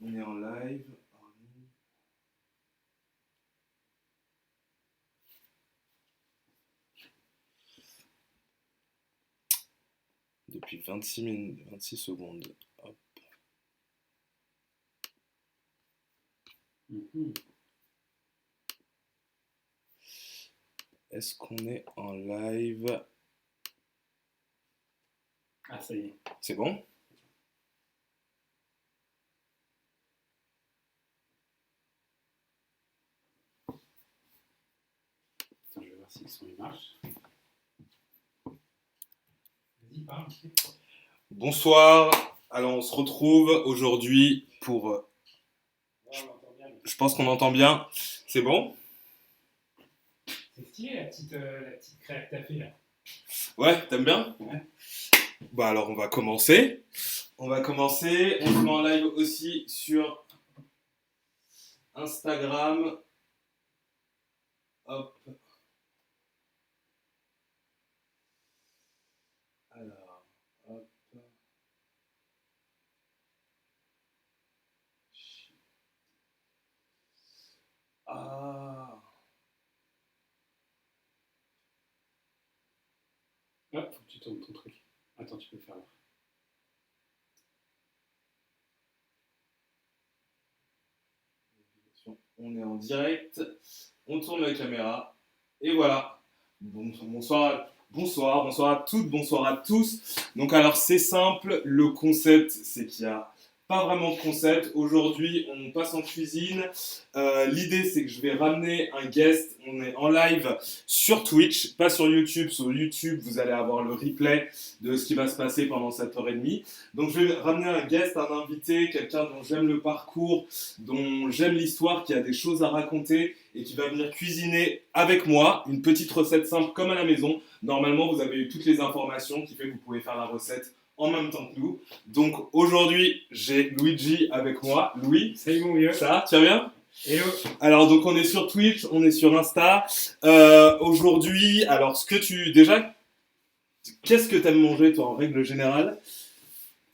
On est en live. Depuis 26 minutes, 26 secondes. Hop. Est-ce qu'on est en live? Ah, ça y est. C'est bon? Attends, je vais voir si le son il marche. Vas-y, parle. Bonsoir. Alors, on se retrouve aujourd'hui pour. Ouais, on entend bien. Je pense qu'on entend bien. C'est bon? C'est stylé la petite crêpe que t'as fait là. Ouais, t'aimes bien? Ouais. Bah alors, on va commencer. On se met en live aussi sur Instagram. Hop. Alors, hop. Ah. Hop, faut que tu tournes ton truc. Attends, tu peux le faire là. On est en direct. On tourne la caméra. Et voilà. Bonsoir à toutes, bonsoir à tous. Donc alors c'est simple, le concept c'est qu'il y a pas vraiment de concept. Aujourd'hui on passe en cuisine. L'idée c'est que je vais ramener un guest. On est en live sur Twitch, pas sur YouTube. Sur YouTube vous allez avoir le replay de ce qui va se passer pendant cette heure et demie. Donc je vais ramener un guest, un invité, quelqu'un dont j'aime le parcours, dont j'aime l'histoire, qui a des choses à raconter et qui va venir cuisiner avec moi une petite recette simple comme à la maison. Normalement, vous avez eu toutes les informations qui fait que vous pouvez faire la recette en même temps que nous. Donc aujourd'hui, j'ai Luigi avec moi. Louis, Salut mon vieux. ça va? Tu vas bien? Hello. Alors donc on est sur Twitch, on est sur Insta. Aujourd'hui, alors qu'est-ce que t'aimes manger toi en règle générale?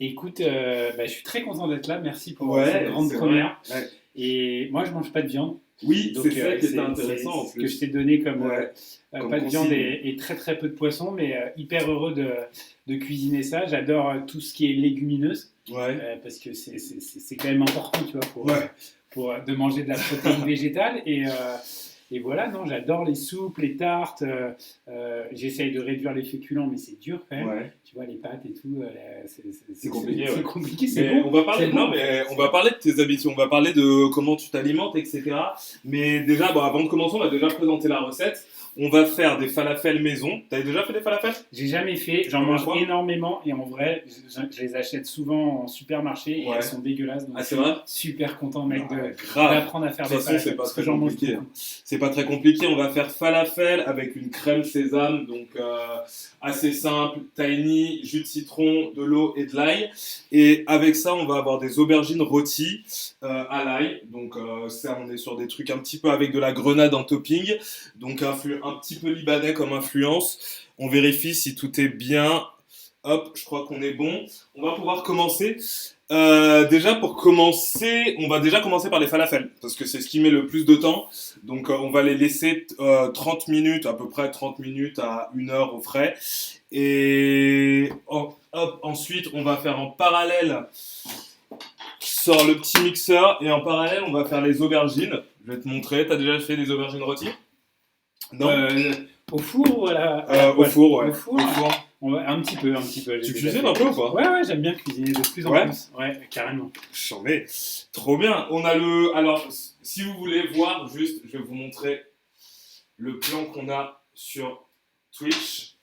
Écoute, je suis très content d'être là. Merci pour cette grande c'est première. vrai. Ouais. Et moi, je mange pas de viande. Oui, Donc, c'est ça qui était c'est intéressant en ce plus. que je t'ai donné comme, Comme pas de viande consigne. et très très peu de poisson, mais hyper heureux de cuisiner ça. J'adore tout ce qui est légumineuse, Ouais. parce que c'est quand même important, tu vois, Ouais. de manger de la protéine végétale. Et voilà, non, j'adore les soupes, les tartes. J'essaye de réduire les féculents, mais c'est dur quand même. Ouais. Tu vois, les pâtes et tout, C'est compliqué. C'est Ouais. compliqué, c'est Mais bon. on va parler, C'est bon. non, mais on va parler de tes habitudes, on va parler de comment tu t'alimentes, etc. Mais déjà, bon, avant de commencer, on va déjà présenter la recette. On va faire des falafels maison. T'as déjà fait des falafels? J'ai jamais fait, j'en Première mange fois énormément et en vrai, je les achète souvent en supermarché et Ouais. elles sont dégueulasses. Donc Ah, c'est vrai? super content, mec, Grave. d'apprendre à faire De des toute façon, c'est falafels pas parce que très j'en mange compliqué. beaucoup. C'est pas très compliqué. On va faire falafel avec une crème sésame, donc assez simple, tiny, jus de citron, de l'eau et de l'ail. Et avec ça, on va avoir des aubergines rôties à l'ail. Donc ça, on est sur des trucs un petit peu avec de la grenade en topping, donc un petit peu libanais comme influence. On vérifie si tout est bien. Hop, je crois qu'on est bon. On va pouvoir commencer. Déjà pour commencer, on va déjà commencer par les falafels parce que c'est ce qui met le plus de temps. Donc on va les laisser 30 minutes, à peu près 30 minutes à 1 heure au frais. Et hop, ensuite on va faire en parallèle, sort le petit mixeur et en parallèle on va faire les aubergines. Je vais te montrer, t'as déjà fait des aubergines rôties? Non. Au four ou à la Au poêle? four, ouais. Au four, un petit peu. Tu j'ai cuisines déjà un fait. peu ou pas? Ouais, j'aime bien cuisiner de plus en Ouais. plus. Ouais, carrément. J'en ai. Trop bien. On a alors, si vous voulez voir, juste, je vais vous montrer le plan qu'on a sur Twitch.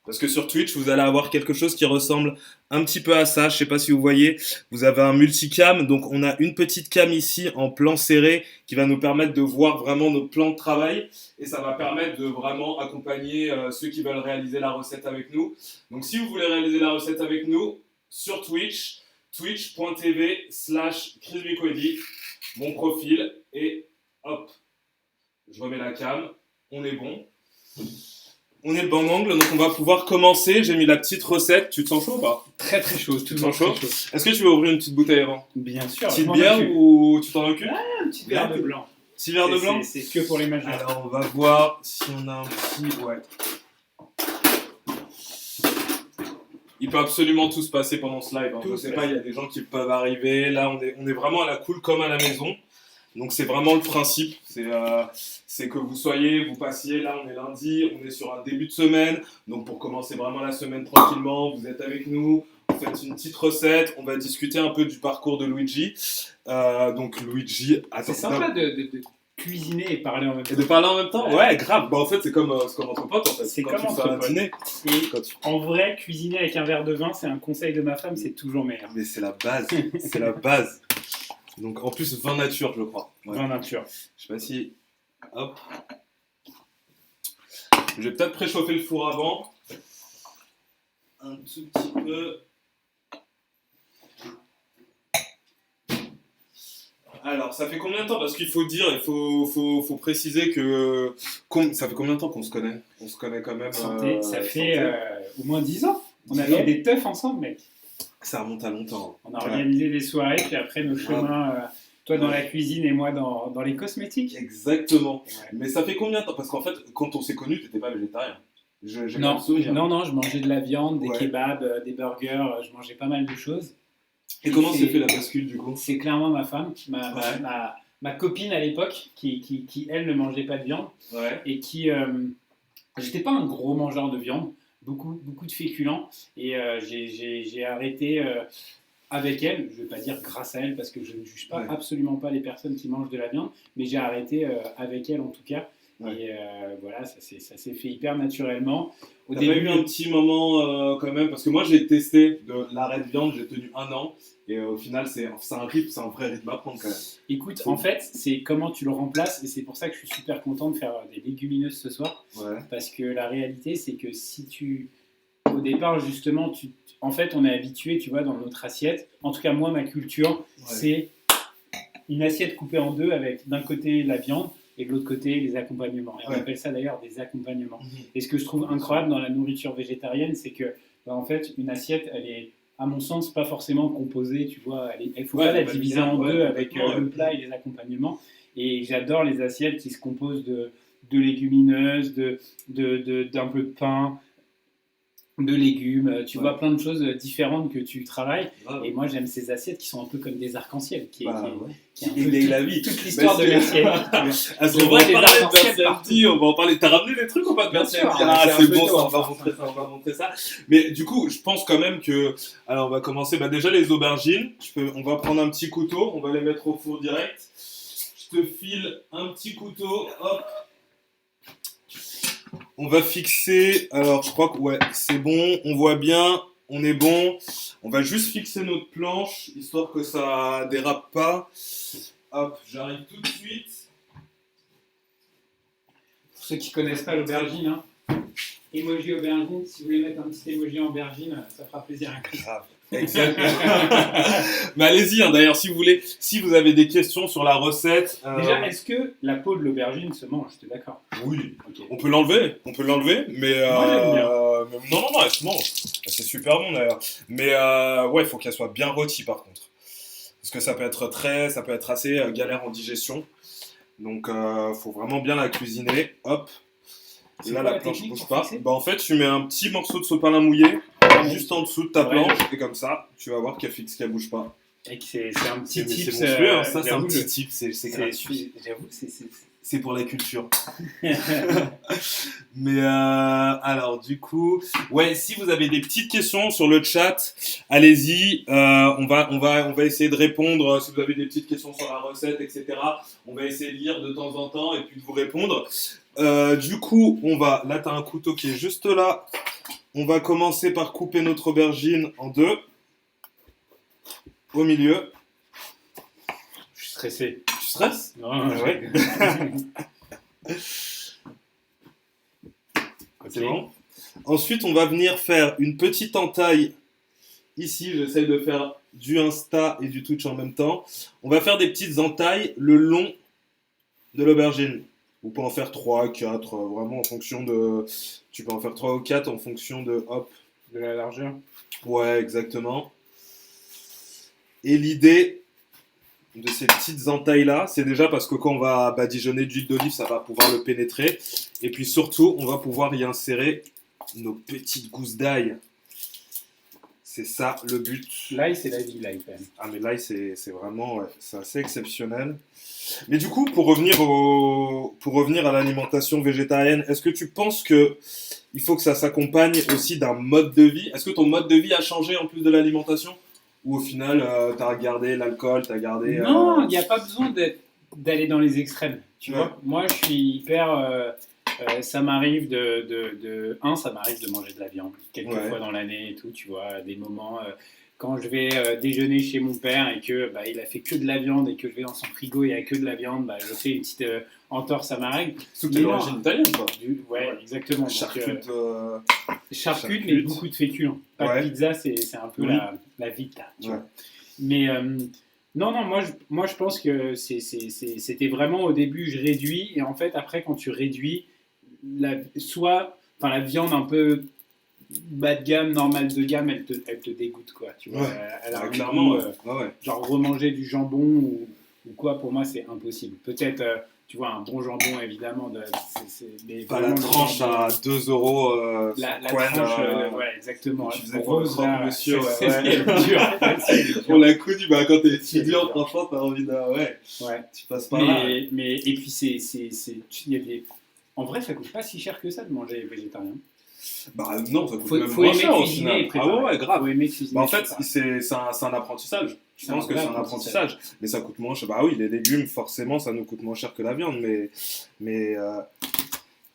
Parce que sur Twitch, vous allez avoir quelque chose qui ressemble un petit peu à ça. Je sais pas si vous voyez. Vous avez un multicam. Donc, on a une petite cam ici en plan serré qui va nous permettre de voir vraiment nos plans de travail. Et ça va permettre de vraiment accompagner ceux qui veulent réaliser la recette avec nous. Donc, si vous voulez réaliser la recette avec nous, sur Twitch, twitch.tv/chrisbicoedit, mon profil, et hop, je remets la cam, on est bon. On est le bon angle, donc on va pouvoir commencer. J'ai mis la petite recette. Tu te sens chaud ou pas? Très très chaud, Tu te toujours sens chaud? très chaud. Est-ce que tu veux ouvrir une petite bouteille avant? Bien sûr. Petite bière ou tu t'en occupes? Un petit verre de blanc. Petit verre de blanc? C'est que pour les majeurs. Alors on va voir si on a un petit... Ouais. Il peut absolument tout se passer pendant ce live. Hein. Je sais pas, il y a des gens qui peuvent arriver. Là, on est vraiment à la cool comme à la maison. Donc c'est vraiment le principe. C'est que vous passiez. Là, on est lundi, on est sur un début de semaine. Donc pour commencer vraiment la semaine tranquillement, vous êtes avec nous. Vous faites une petite recette. On va discuter un peu du parcours de Luigi. Donc Luigi, c'est sympa de cuisiner et parler en même temps. Et de parler en même temps? Ouais, grave. Bah, en fait, c'est comme entre potes. En fait. C'est quand comme tu entre fais un potes. dîner. En vrai, cuisiner avec un verre de vin, c'est un conseil de ma femme, c'est toujours meilleur. Mais c'est la base. C'est la base. Donc en plus, vin nature, je crois. Ouais. Vin nature. Je sais pas si... Hop. Je vais peut-être préchauffer le four avant. Un tout petit peu. Alors, ça fait combien de temps? Parce qu'il faut dire, il faut préciser que... Ça fait combien de temps qu'on se connaît? On se connaît quand même... Ça fait au moins 10 ans. On a fait des teufs ensemble, mec. Ça remonte à longtemps. On a organisé des soirées, puis après nos chemins... Toi dans la cuisine et moi dans les cosmétiques. Exactement. Ouais. Mais ça fait combien de temps? Parce qu'en fait, quand on s'est connus, t'étais pas végétarien. Non, je mangeais de la viande, des kebabs, des burgers, je mangeais pas mal de choses. Et comment s'est fait la bascule du coup? C'est clairement ma femme, ma copine à l'époque, qui elle ne mangeait pas de viande. Ouais. Et qui... j'étais pas un gros mangeur de viande, beaucoup de féculents. Et j'ai arrêté... avec elle, je ne vais pas dire grâce à elle parce que je ne juge pas absolument pas les personnes qui mangent de la viande, mais j'ai arrêté avec elle en tout cas. Ouais. Et voilà, ça s'est fait hyper naturellement. Au début, eu un petit moment quand même, parce que moi j'ai testé de l'arrêt de viande, j'ai tenu 1 an, et au final c'est un rythme, c'est un vrai rythme à prendre quand même. Écoute, en fait, c'est comment tu le remplaces, et c'est pour ça que je suis super content de faire des légumineuses ce soir, parce que la réalité c'est que si tu... Au départ, justement, en fait, on est habitué, tu vois, dans notre assiette. En tout cas, moi, ma culture, c'est une assiette coupée en deux avec d'un côté la viande et de l'autre côté les accompagnements. Et on appelle ça d'ailleurs des accompagnements. Et ce que je trouve incroyable dans la nourriture végétarienne, c'est que, en fait, une assiette, elle est, à mon sens, pas forcément composée, tu vois. Il faut pas la diviser en deux avec le plat et les accompagnements. Et j'adore les assiettes qui se composent de légumineuses, d'un peu de pain, de légumes, tu vois plein de choses différentes que tu travailles. Et moi, j'aime ces assiettes qui sont un peu comme des arcs-en-ciel, qui égaye la vie. Toute l'histoire de Merciel. On va en parler. T'as ramené des trucs ou pas de Merciel? Ah, c'est bon, on va montrer ça. Mais du coup, je pense quand même que... Alors, on va commencer. Déjà, les aubergines. On va prendre un petit couteau. On va les mettre au four direct. Je te file un petit couteau. Hop. On va fixer, alors je crois que c'est bon, on voit bien, on est bon. On va juste fixer notre planche, histoire que ça dérape pas. Hop, j'arrive tout de suite. Pour ceux qui connaissent pas l'aubergine, emoji aubergine, si vous voulez mettre un petit emoji aubergine, ça fera plaisir à Chris. Exactement. Mais allez-y, d'ailleurs, si vous avez des questions sur la recette. Déjà, est-ce que la peau de l'aubergine se mange? T'es d'accord? Oui, okay. On peut l'enlever, mais non, elle se mange. C'est super bon d'ailleurs. Mais il faut qu'elle soit bien rôtie par contre, parce que ça peut être assez galère en digestion. Donc, faut vraiment bien la cuisiner. Hop. Et là, la planche ne bouge pas. En fait, tu mets un petit morceau de sopalin mouillé juste en dessous de ta planche, et comme ça, tu vas voir qu'elle fixe, qu'elle bouge pas. Et c'est un petit tip. Ça, c'est un petit tip, c'est gratuit. J'avoue, c'est pour la culture. Mais alors, du coup, si vous avez des petites questions sur le chat, allez-y. On va essayer de répondre. Si vous avez des petites questions sur la recette, etc., on va essayer de lire de temps en temps et puis de vous répondre. Du coup, là, tu as un couteau qui est juste là. On va commencer par couper notre aubergine en deux. Au milieu. Je suis stressé. Tu stresses? Non, ouais. C'est bon. Ensuite, on va venir faire une petite entaille. Ici, j'essaye de faire du Insta et du Twitch en même temps. On va faire des petites entailles le long de l'aubergine. Vous pouvez en faire 3, 4, vraiment en fonction de... Tu peux en faire 3 ou 4 en fonction de, hop. De la largeur. Ouais, exactement. Et l'idée de ces petites entailles-là, c'est déjà parce que quand on va badigeonner d'huile d'olive, ça va pouvoir le pénétrer. Et puis surtout, on va pouvoir y insérer nos petites gousses d'ail. C'est ça le but. L'ail, c'est la vie, l'ail quand même. Ah, mais l'ail, c'est vraiment ouais, c'est assez exceptionnel. Mais du coup, pour revenir à l'alimentation végétarienne, est-ce que tu penses que il faut que ça s'accompagne aussi d'un mode de vie? Est-ce que ton mode de vie a changé en plus de l'alimentation? Ou au final, tu as gardé l'alcool, tu as gardé... Non, il n'y a pas besoin d'aller dans les extrêmes. Tu vois, moi, je suis hyper... ça m'arrive ça m'arrive de manger de la viande quelques fois dans l'année et tout, tu vois, à des moments quand je vais déjeuner chez mon père et que il a fait que de la viande et que je vais dans son frigo et il n'y a que de la viande, je fais une petite entorse à ma règle. Surtout l'origine italienne, quoi. Ouais, exactement. Charcute, mais beaucoup de féculents. Pas de pizza, c'est un peu la vita, tu vois. Mais non, moi je pense que c'était vraiment au début, je réduis, et en fait, après, quand tu réduis, la viande un peu bas de gamme, normale de gamme, elle te dégoûte, quoi. Tu vois, elle a clairement, genre remanger du jambon ou quoi, pour moi, c'est impossible. Peut-être, tu vois, un bon jambon, évidemment. Mais pas la tranche jambon, à 2 euros. La tranche, ouais, exactement. Tu faisais pour le croque, monsieur. On l'a connu, quand t'es étudiant, franchement, t'as envie de... Ouais, tu passes par là. Et puis, il y a des... En vrai, ça coûte pas si cher que ça de manger végétarien. Non, ça coûte même moins cher au final. Ah ouais, grave. En fait, c'est un apprentissage. Je pense que c'est un apprentissage. Mais ça coûte moins cher. Bah oui, les légumes, forcément, ça nous coûte moins cher que la viande. Mais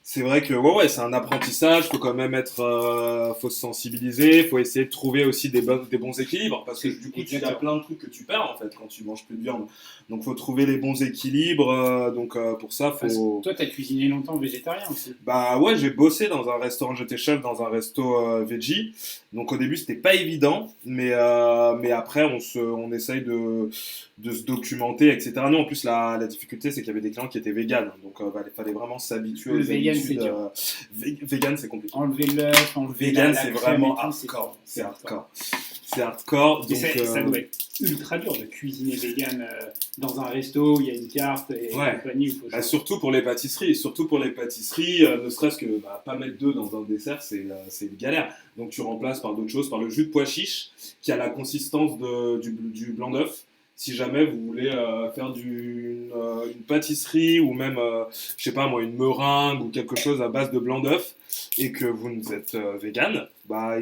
c'est vrai que c'est un apprentissage. Faut quand même faut se sensibiliser. Faut essayer de trouver aussi des bons équilibres. Parce que du coup, il y a plein de trucs que tu perds en fait quand tu manges plus de viande. Donc, faut trouver les bons équilibres. Pour ça, faut. Toi, t'as cuisiné longtemps végétarien aussi. Bah ouais, j'ai bossé dans un restaurant. J'étais chef dans un resto veggie. Donc au début, c'était pas évident, mais après, on essaye de se documenter, etc. Nous, en plus, la difficulté, c'est qu'il y avait des clients qui étaient véganes. Donc il fallait vraiment s'habituer aux habitudes. Vegan, c'est compliqué. Enlever l'œuf, enlever vegan, la c'est crème vraiment et tout, hardcore. C'est hardcore. C'est hardcore. Donc, ça doit être ultra dur de cuisiner vegan dans un resto où il y a une carte et compagnie. Surtout pour les pâtisseries. Ne serait-ce que pas mettre d'œufs dans un dessert, c'est une galère. Donc tu remplaces par d'autres choses, par le jus de pois chiche qui a la consistance du blanc d'œuf. Si jamais vous voulez faire une pâtisserie ou même, je sais pas moi, une meringue ou quelque chose à base de blanc d'œuf et que vous êtes vegan,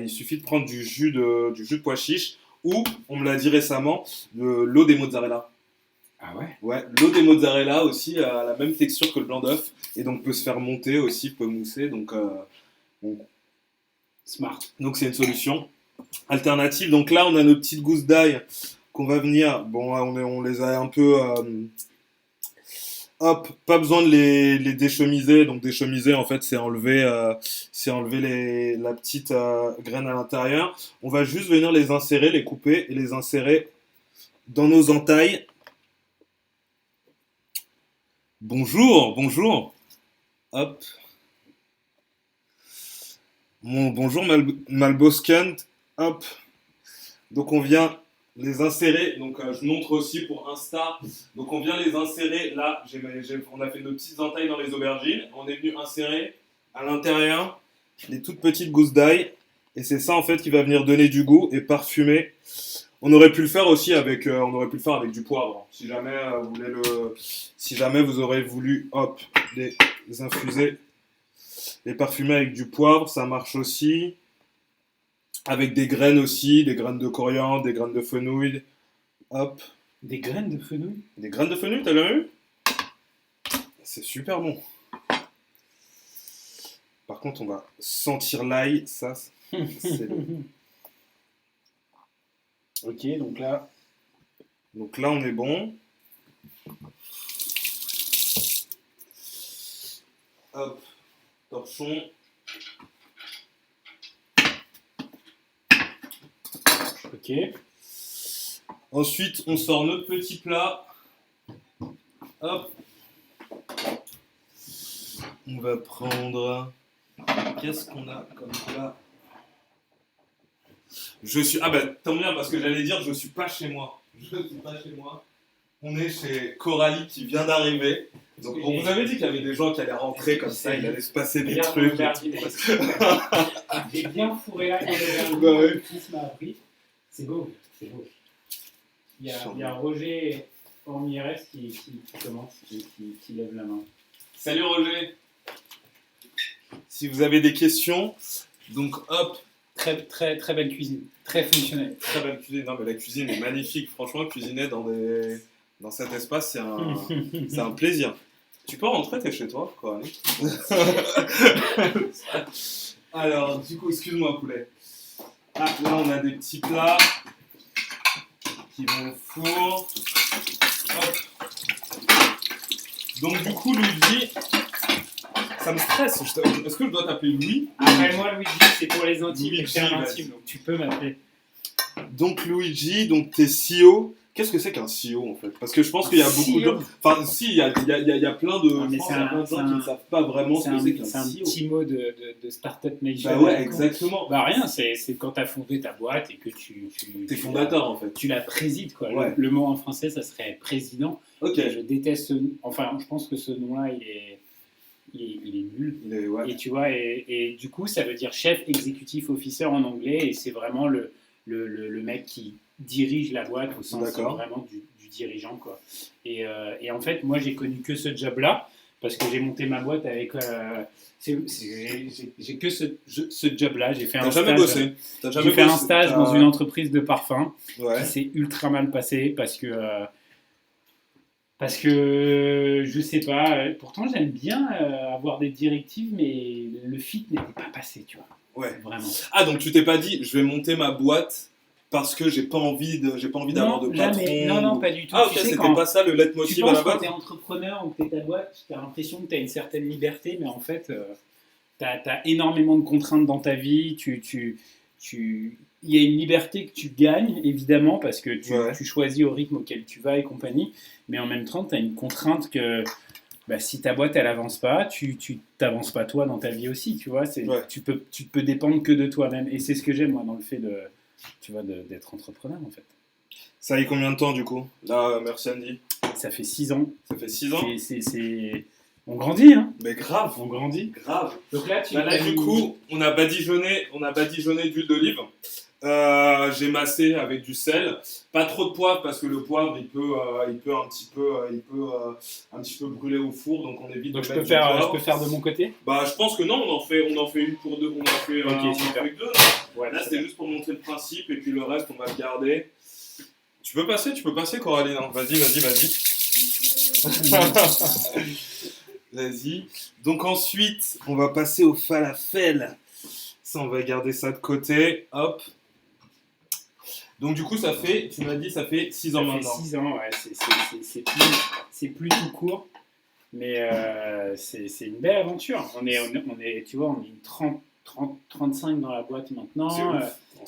il suffit de prendre du jus de pois chiche ou, on me l'a dit récemment, de l'eau des mozzarella. Ah ouais? Ouais, l'eau des mozzarella aussi a la même texture que le blanc d'œuf et donc peut se faire monter aussi, peut mousser. Donc, smart. Donc c'est une solution alternative. Donc là, on a nos petites gousses d'ail qu'on va venir. Bon, on les a un peu. Pas besoin de les déchemiser. Donc déchemiser, en fait, c'est enlever la petite graine à l'intérieur. On va juste venir les insérer, les couper et les insérer dans nos entailles. Bonjour. Hop. Bonjour Malboscan. Hop. Donc on vient les insérer. Donc je montre aussi pour Insta. Donc on vient les insérer. Là, on a fait nos petites entailles dans les aubergines. On est venu insérer à l'intérieur les toutes petites gousses d'ail. Et c'est ça en fait qui va venir donner du goût et parfumer. On aurait pu le faire aussi avec du poivre. Si jamais vous aurez voulu, les infuser, les parfumer avec du poivre, ça marche aussi. Avec des graines aussi, des graines de coriandre, des graines de fenouil. Hop. Des graines de fenouil? Des graines de fenouil, t'as jamais vu? C'est super bon. Par contre, on va sentir l'ail, ça, c'est bon. Ok, donc là, on est bon. Hop, torchon. Ok. Ensuite, on sort notre petit plat. Hop. On va prendre Qu'est-ce qu'on a comme plat? Ah bah tant bien parce que j'allais dire je suis pas chez moi. Je suis pas chez moi. On est chez Coralie qui vient d'arriver. Donc on vous avait dit qu'il y avait des gens qui allaient rentrer comme ça, il allait se passer des trucs. J'ai bien fourré là quand le fils m'a appris. C'est beau, c'est beau. Il y a Roger Ormires qui commence, qui lève la main. Salut Roger. Si vous avez des questions, donc hop. Très belle cuisine, très fonctionnelle. Très belle cuisine, non mais la cuisine est magnifique. Franchement, cuisiner dans cet espace, c'est un plaisir. Tu peux rentrer, t'es chez toi, quoi. Alors, du coup, excuse-moi, poulet. Ah, là, on a des petits plats qui vont au four. Hop. Donc, du coup, Luigi, ça me stresse. Est-ce que je dois t'appeler Louis? Après, moi, Luigi, c'est pour les intimes, les termes intimes, donc tu peux m'appeler. Donc, Luigi, donc t'es CEO. Qu'est-ce que c'est qu'un CEO en fait? Parce que je pense qu'il y a beaucoup de gens. Enfin, si, il y a plein de gens qui ne savent pas vraiment ce que c'est qu'un CEO. C'est un petit mot de Startup Nation. Bah ouais, exactement. Bah rien, c'est quand tu as fondé ta boîte et que T'es fondateur en fait. Tu la présides quoi. Ouais. Le mot en français, ça serait président. Ok. Je déteste ce. Enfin, je pense que ce nom-là, il est nul. Ouais. Et tu vois, et du coup, ça veut dire chef executive officer en anglais et c'est vraiment le mec qui dirige la boîte au sens vraiment du dirigeant quoi. Et en fait moi j'ai connu que ce job là parce que j'ai monté ma boîte avec j'ai que ce job là, j'ai fait un stage. J'ai fait un stage dans une entreprise de parfum qui s'est ultra mal passé parce que je sais pas, pourtant j'aime bien avoir des directives mais le fit n'était pas passé, tu vois. Ouais. Vraiment. Ah donc tu t'es pas dit je vais monter ma boîte parce que j'ai pas envie d'avoir de patron. Non, pas du tout. Ah ok, c'était pas ça le leitmotiv à la base. Quand tu es entrepreneur ou que tu es ta boîte, tu as l'impression que tu as une certaine liberté, mais en fait, tu as énormément de contraintes dans ta vie. Il y a une liberté que tu gagnes, évidemment, parce que tu choisis au rythme auquel tu vas et compagnie, mais en même temps, tu as une contrainte que si ta boîte, elle avance pas, tu t'avances pas toi dans ta vie aussi, tu vois. Tu peux dépendre que de toi-même. Et c'est ce que j'aime, moi, dans le fait d'être entrepreneur en fait. Ça a eu combien de temps du coup? Là, merci Andy. Ça fait 6 ans. Ça fait 6 ans. On grandit, hein. Mais grave. On grandit. Grave. Donc là, du coup, on a badigeonné d'huile d'olive. J'ai massé avec du sel, pas trop de poivre parce que le poivre il peut un petit peu brûler au four, donc on évite. Donc je peux faire de mon côté. Bah je pense que non, on en fait une pour deux, on en fait deux. Ouais, là c'était juste pour montrer le principe et puis le reste on va le garder. Tu peux passer Coralie, non? Vas-y. Vas-y. Donc ensuite on va passer au falafel. Ça on va garder ça de côté. Hop. Donc du coup, tu m'as dit, ça fait 6 ans maintenant. Ça fait 6 ans, ouais, c'est plus tout court, mais c'est une belle aventure. On est, tu vois, on est 35 dans la boîte maintenant,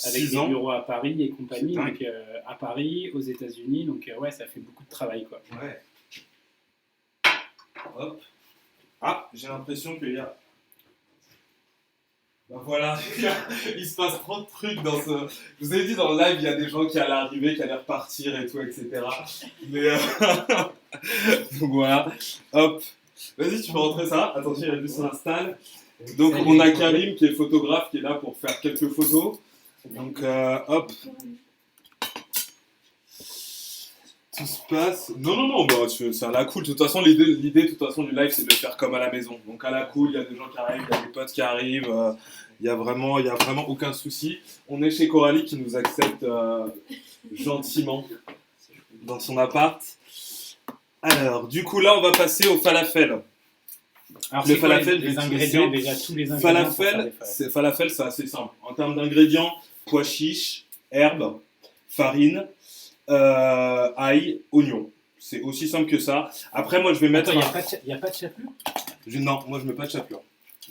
avec des bureaux à Paris et compagnie, donc à Paris, aux États-Unis, donc ouais, ça fait beaucoup de travail, quoi. Ouais. Hop. Ah, j'ai l'impression qu'il y a... Ben voilà, il se passe trop de trucs dans ce... Je vous avais dit dans le live, il y a des gens qui allaient arriver, qui allaient repartir et tout, etc. Mais donc voilà, hop. Vas-y, tu peux rentrer ça. Attention, il y a juste s'installe. Donc on a Karim qui est photographe, qui est là pour faire quelques photos. Donc hop. Tout se passe... Non, bah, c'est à la cool. De toute façon, l'idée de toute façon, du live, c'est de le faire comme à la maison. Donc à la cool, il y a des gens qui arrivent, il y a des potes qui arrivent. Il y a vraiment aucun souci. On est chez Coralie qui nous accepte gentiment dans son appart. Alors, du coup, là, on va passer au falafel. Alors, le falafel, les ingrédients, déjà tous les ingrédients. Falafel, c'est assez simple. En termes d'ingrédients, pois chiches, herbes, farine, ail, oignon. C'est aussi simple que ça. Après, moi, je vais mettre... Il n'y a pas de chapelure? Non, moi, je mets pas de chapelure.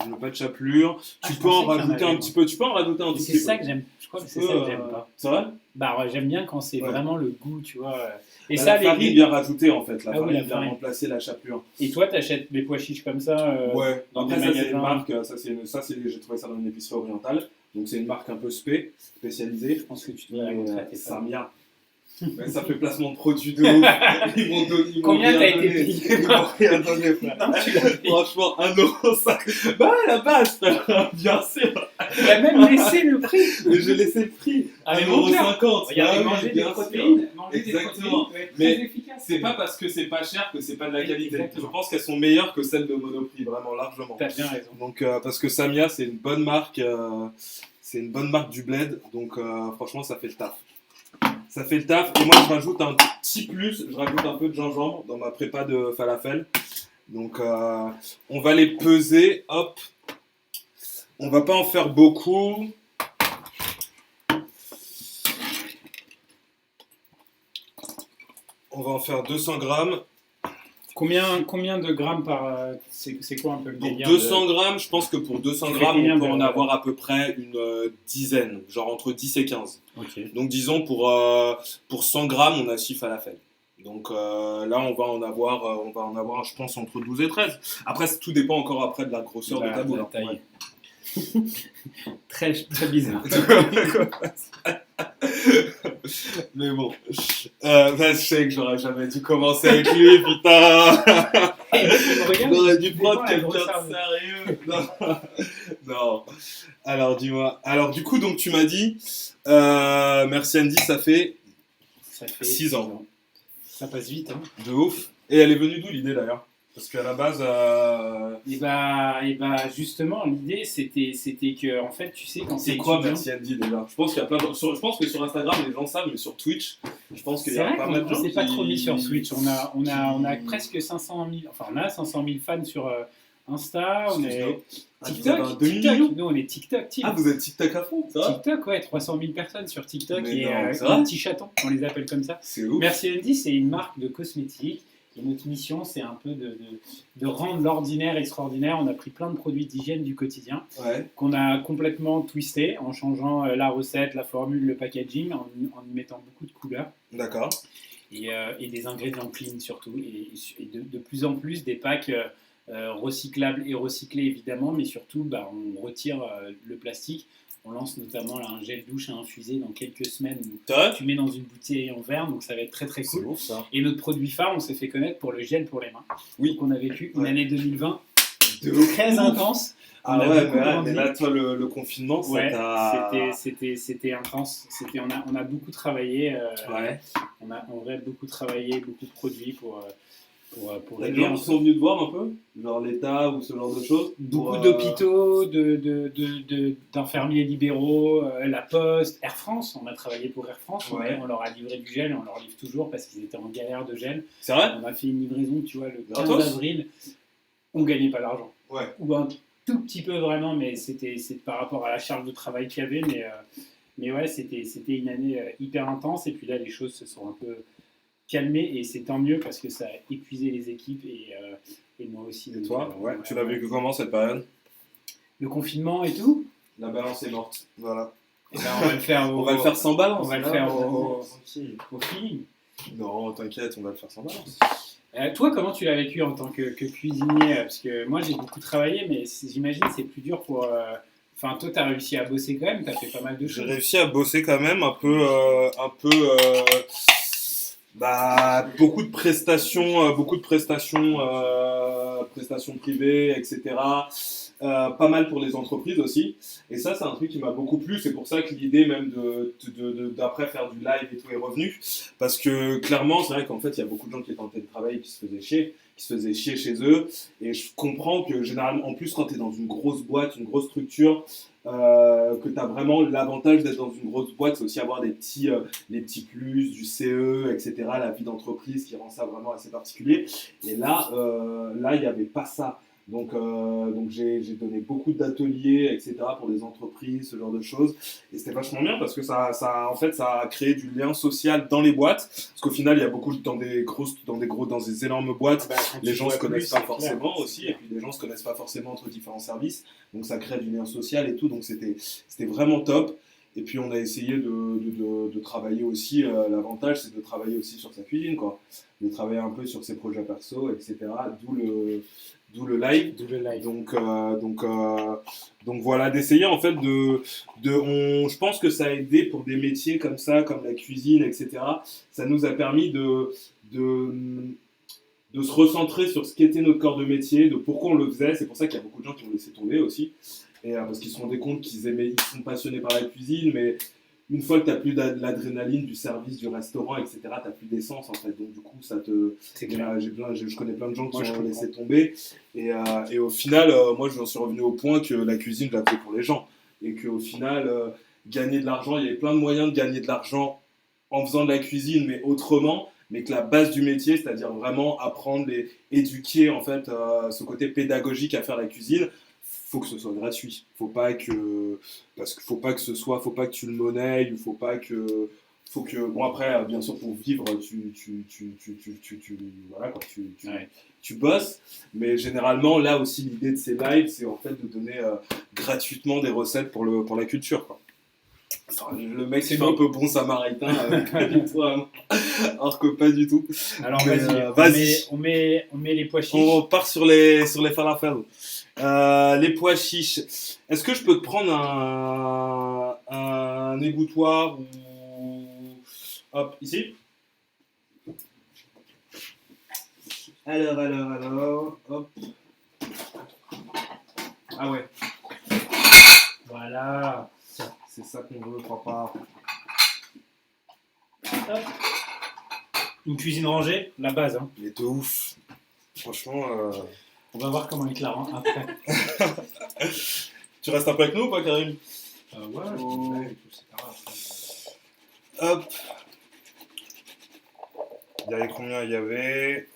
Je veux pas de chapelure. Tu peux en rajouter un petit peu. Tu peux en rajouter un tout petit peu. C'est ça que j'aime. Je crois que c'est ça que j'aime pas. C'est vrai? Bah ouais, j'aime bien quand c'est vraiment le goût, tu vois. Et bah, ça, la farine vient rajouter en fait. La farine vient farine. remplacer la chapelure. Et toi, t'achètes des pois chiches comme ça ouais. Dans après, des ça magasins. c'est une marque. J'ai trouvé ça dans une épicerie orientale. Donc c'est une marque un peu spécialisée. Je pense que tu dois la montrer à tes fans. Samia. Ouais, ça fait placement de produit de ouf. Ils m'ont donné. Combien t'as été payé? Ils m'ont rien donné, frère. Franchement, 1,5€. Bah, à la base, bien sûr. Il a même laissé le prix. Mais j'ai laissé le prix. 1,50€. Regardez, manger des protéines. Exactement. Mais c'est pas parce que c'est pas cher que c'est pas de la qualité. Exactement. Je pense qu'elles sont meilleures que celles de Monoprix, vraiment largement. T'as bien raison. Donc, parce que Samia, c'est une bonne marque. C'est une bonne marque du bled. Donc, franchement, ça fait le taf. Ça fait le taf. Et moi, je rajoute un petit plus. Je rajoute un peu de gingembre dans ma prépa de falafel. Donc, on va les peser. Hop. On va pas en faire beaucoup. On va en faire 200 grammes. Combien de grammes par... c'est quoi un peu le délire? 200 grammes, je pense que pour 200 grammes, on peut en avoir à peu près une dizaine. Genre entre 10 et 15. Okay. Donc disons pour 100 grammes, on a 6 falafels. Donc là, on va en avoir, je pense, entre 12 et 13. Après, tout dépend encore après de la grosseur de ta boule. La taille. Ouais. très bizarre. Mais bon, je sais que j'aurais jamais dû commencer avec lui, putain. J'aurais dû prendre quelqu'un de sérieux. Non. Alors dis-moi. Alors du coup, donc tu m'as dit, merci Andy, ça fait 6 ans. Ça passe vite, hein. De ouf. Et elle est venue d'où l'idée d'ailleurs? Parce qu'à la base... Et bah, justement, l'idée, c'était que, en fait, tu sais, quand c'est quoi Merci Andy déjà? Je pense qu'il y a plein de... Je pense que sur Instagram, les gens savent, mais sur Twitch, je pense qu'il y a pas mal de gens qui... C'est pas trop mis sur Twitch. On a presque 500 000... Enfin, on a 500 000 fans sur Insta. On est... TikTok. Nous, on est TikTok. Ah, vous êtes TikTok à fond, ça va? TikTok, ouais. 300 000 personnes sur TikTok. Mais et un petit chaton, on les appelle comme ça. C'est ouf. Merci Andy, c'est une marque de cosmétiques. Et notre mission, c'est un peu de rendre l'ordinaire extraordinaire. On a pris plein de produits d'hygiène du quotidien qu'on a complètement twisté en changeant la recette, la formule, le packaging, en y mettant beaucoup de couleurs. D'accord. Et des ingrédients clean surtout. Et de plus en plus des packs recyclables et recyclés évidemment, mais surtout on retire le plastique. On lance notamment là, un gel douche à infuser dans quelques semaines. Tu mets dans une bouteille en verre, donc ça va être très très cool. Ouf, ça. Et notre produit phare, on s'est fait connaître pour le gel pour les mains. Oui. Donc on a vécu une année 2020 très intense. Ah ouais, mais là, toi, le confinement, c'était intense. On a beaucoup travaillé. On a en vrai beaucoup travaillé, beaucoup produit pour les gens qui sont venus te voir un peu, genre l'État ou ce genre de choses. Beaucoup d'hôpitaux, d'infirmiers libéraux, la Poste, Air France. On a travaillé pour Air France. On leur a livré du gel et on leur livre toujours parce qu'ils étaient en galère de gel. C'est vrai? On a fait une livraison, tu vois, le 15 avril. On gagnait pas d'argent. Ouais. Ou un tout petit peu vraiment, mais c'est par rapport à la charge de travail qu'il y avait. Mais ouais, c'était une année hyper intense. Et puis là, les choses se sont un peu calmé et c'est tant mieux parce que ça a épuisé les équipes et moi aussi. Et toi, tu l'as vécu comment cette période? Le confinement et tout? La balance est morte, voilà. Et on va le faire on va le faire sans balance. On va le faire au feeling. Non, t'inquiète, on va le faire sans balance. Toi, comment tu l'as vécu en tant que cuisinier? Parce que moi, j'ai beaucoup travaillé, mais j'imagine c'est plus dur pour... Enfin, toi, tu as réussi à bosser quand même, tu as fait pas mal de choses. J'ai réussi à bosser quand même, beaucoup de prestations, prestations privées, etc. Pas mal pour les entreprises aussi. Et ça, c'est un truc qui m'a beaucoup plu. C'est pour ça que l'idée même d'après faire du live et tout est revenue. Parce que clairement, c'est vrai qu'en fait, il y a beaucoup de gens qui étaient en télétravail et qui se faisaient chier chez eux. Et je comprends que généralement, en plus, quand tu es dans une grosse boîte, une grosse structure, que tu as vraiment l'avantage d'être dans une grosse boîte, c'est aussi avoir les petits plus, du CE, etc., la vie d'entreprise qui rend ça vraiment assez particulier. Et là, il n'y avait pas ça. Donc j'ai donné beaucoup d'ateliers, etc. pour des entreprises, ce genre de choses. Et c'était vachement bien parce que en fait, ça a créé du lien social dans les boîtes. Parce qu'au final, il y a beaucoup dans des énormes boîtes, les gens se connaissent pas forcément aussi, et puis les gens se connaissent pas forcément entre différents services. Donc ça crée du lien social et tout. Donc c'était vraiment top. Et puis on a essayé de travailler aussi, l'avantage c'est de travailler aussi sur sa cuisine, quoi. De travailler un peu sur ses projets perso, etc. D'où le live. Donc voilà, d'essayer en fait je pense que ça a aidé pour des métiers comme ça, comme la cuisine, etc. Ça nous a permis de, de se recentrer sur ce qu'était notre corps de métier, de pourquoi on le faisait. C'est pour ça qu'il y a beaucoup de gens qui ont laissé tomber aussi. Et parce qu'ils se rendaient compte ils sont passionnés par la cuisine, mais une fois que tu n'as plus de l'adrénaline du service, du restaurant, etc., tu n'as plus d'essence en fait. Donc du coup, je connais plein de gens qui ont laissé tomber. Et au final, moi, je suis revenu au point que la cuisine, je la fais pour les gens. Et qu'au final, gagner de l'argent, il y avait plein de moyens de gagner de l'argent en faisant de la cuisine, mais autrement. Mais que la base du métier, c'est-à-dire vraiment apprendre, éduquer en fait ce côté pédagogique à faire la cuisine, faut que ce soit gratuit. Faut pas que faut pas que tu le monnaies, faut que bon après bien sûr pour vivre voilà quoi, tu bosses, mais généralement là aussi l'idée de ces lives c'est en fait de donner gratuitement des recettes pour la culture quoi. Enfin, le mec c'est un peu bon samaritain pas du tout, alors que pas du tout. Alors vas-y. On met les pois chiches. On part sur les falafels. Les pois chiches. Est-ce que je peux te prendre un égouttoir ou hop ici. Alors, hop. Ah ouais. Voilà. C'est ça qu'on veut, papa. Hop. Une cuisine rangée, la base. Hein. Il est de ouf. Franchement. On va voir comment il te la rend après. Tu restes un peu avec nous ou pas, Karim? Ouais, Hop. Il y avait combien? Il y avait.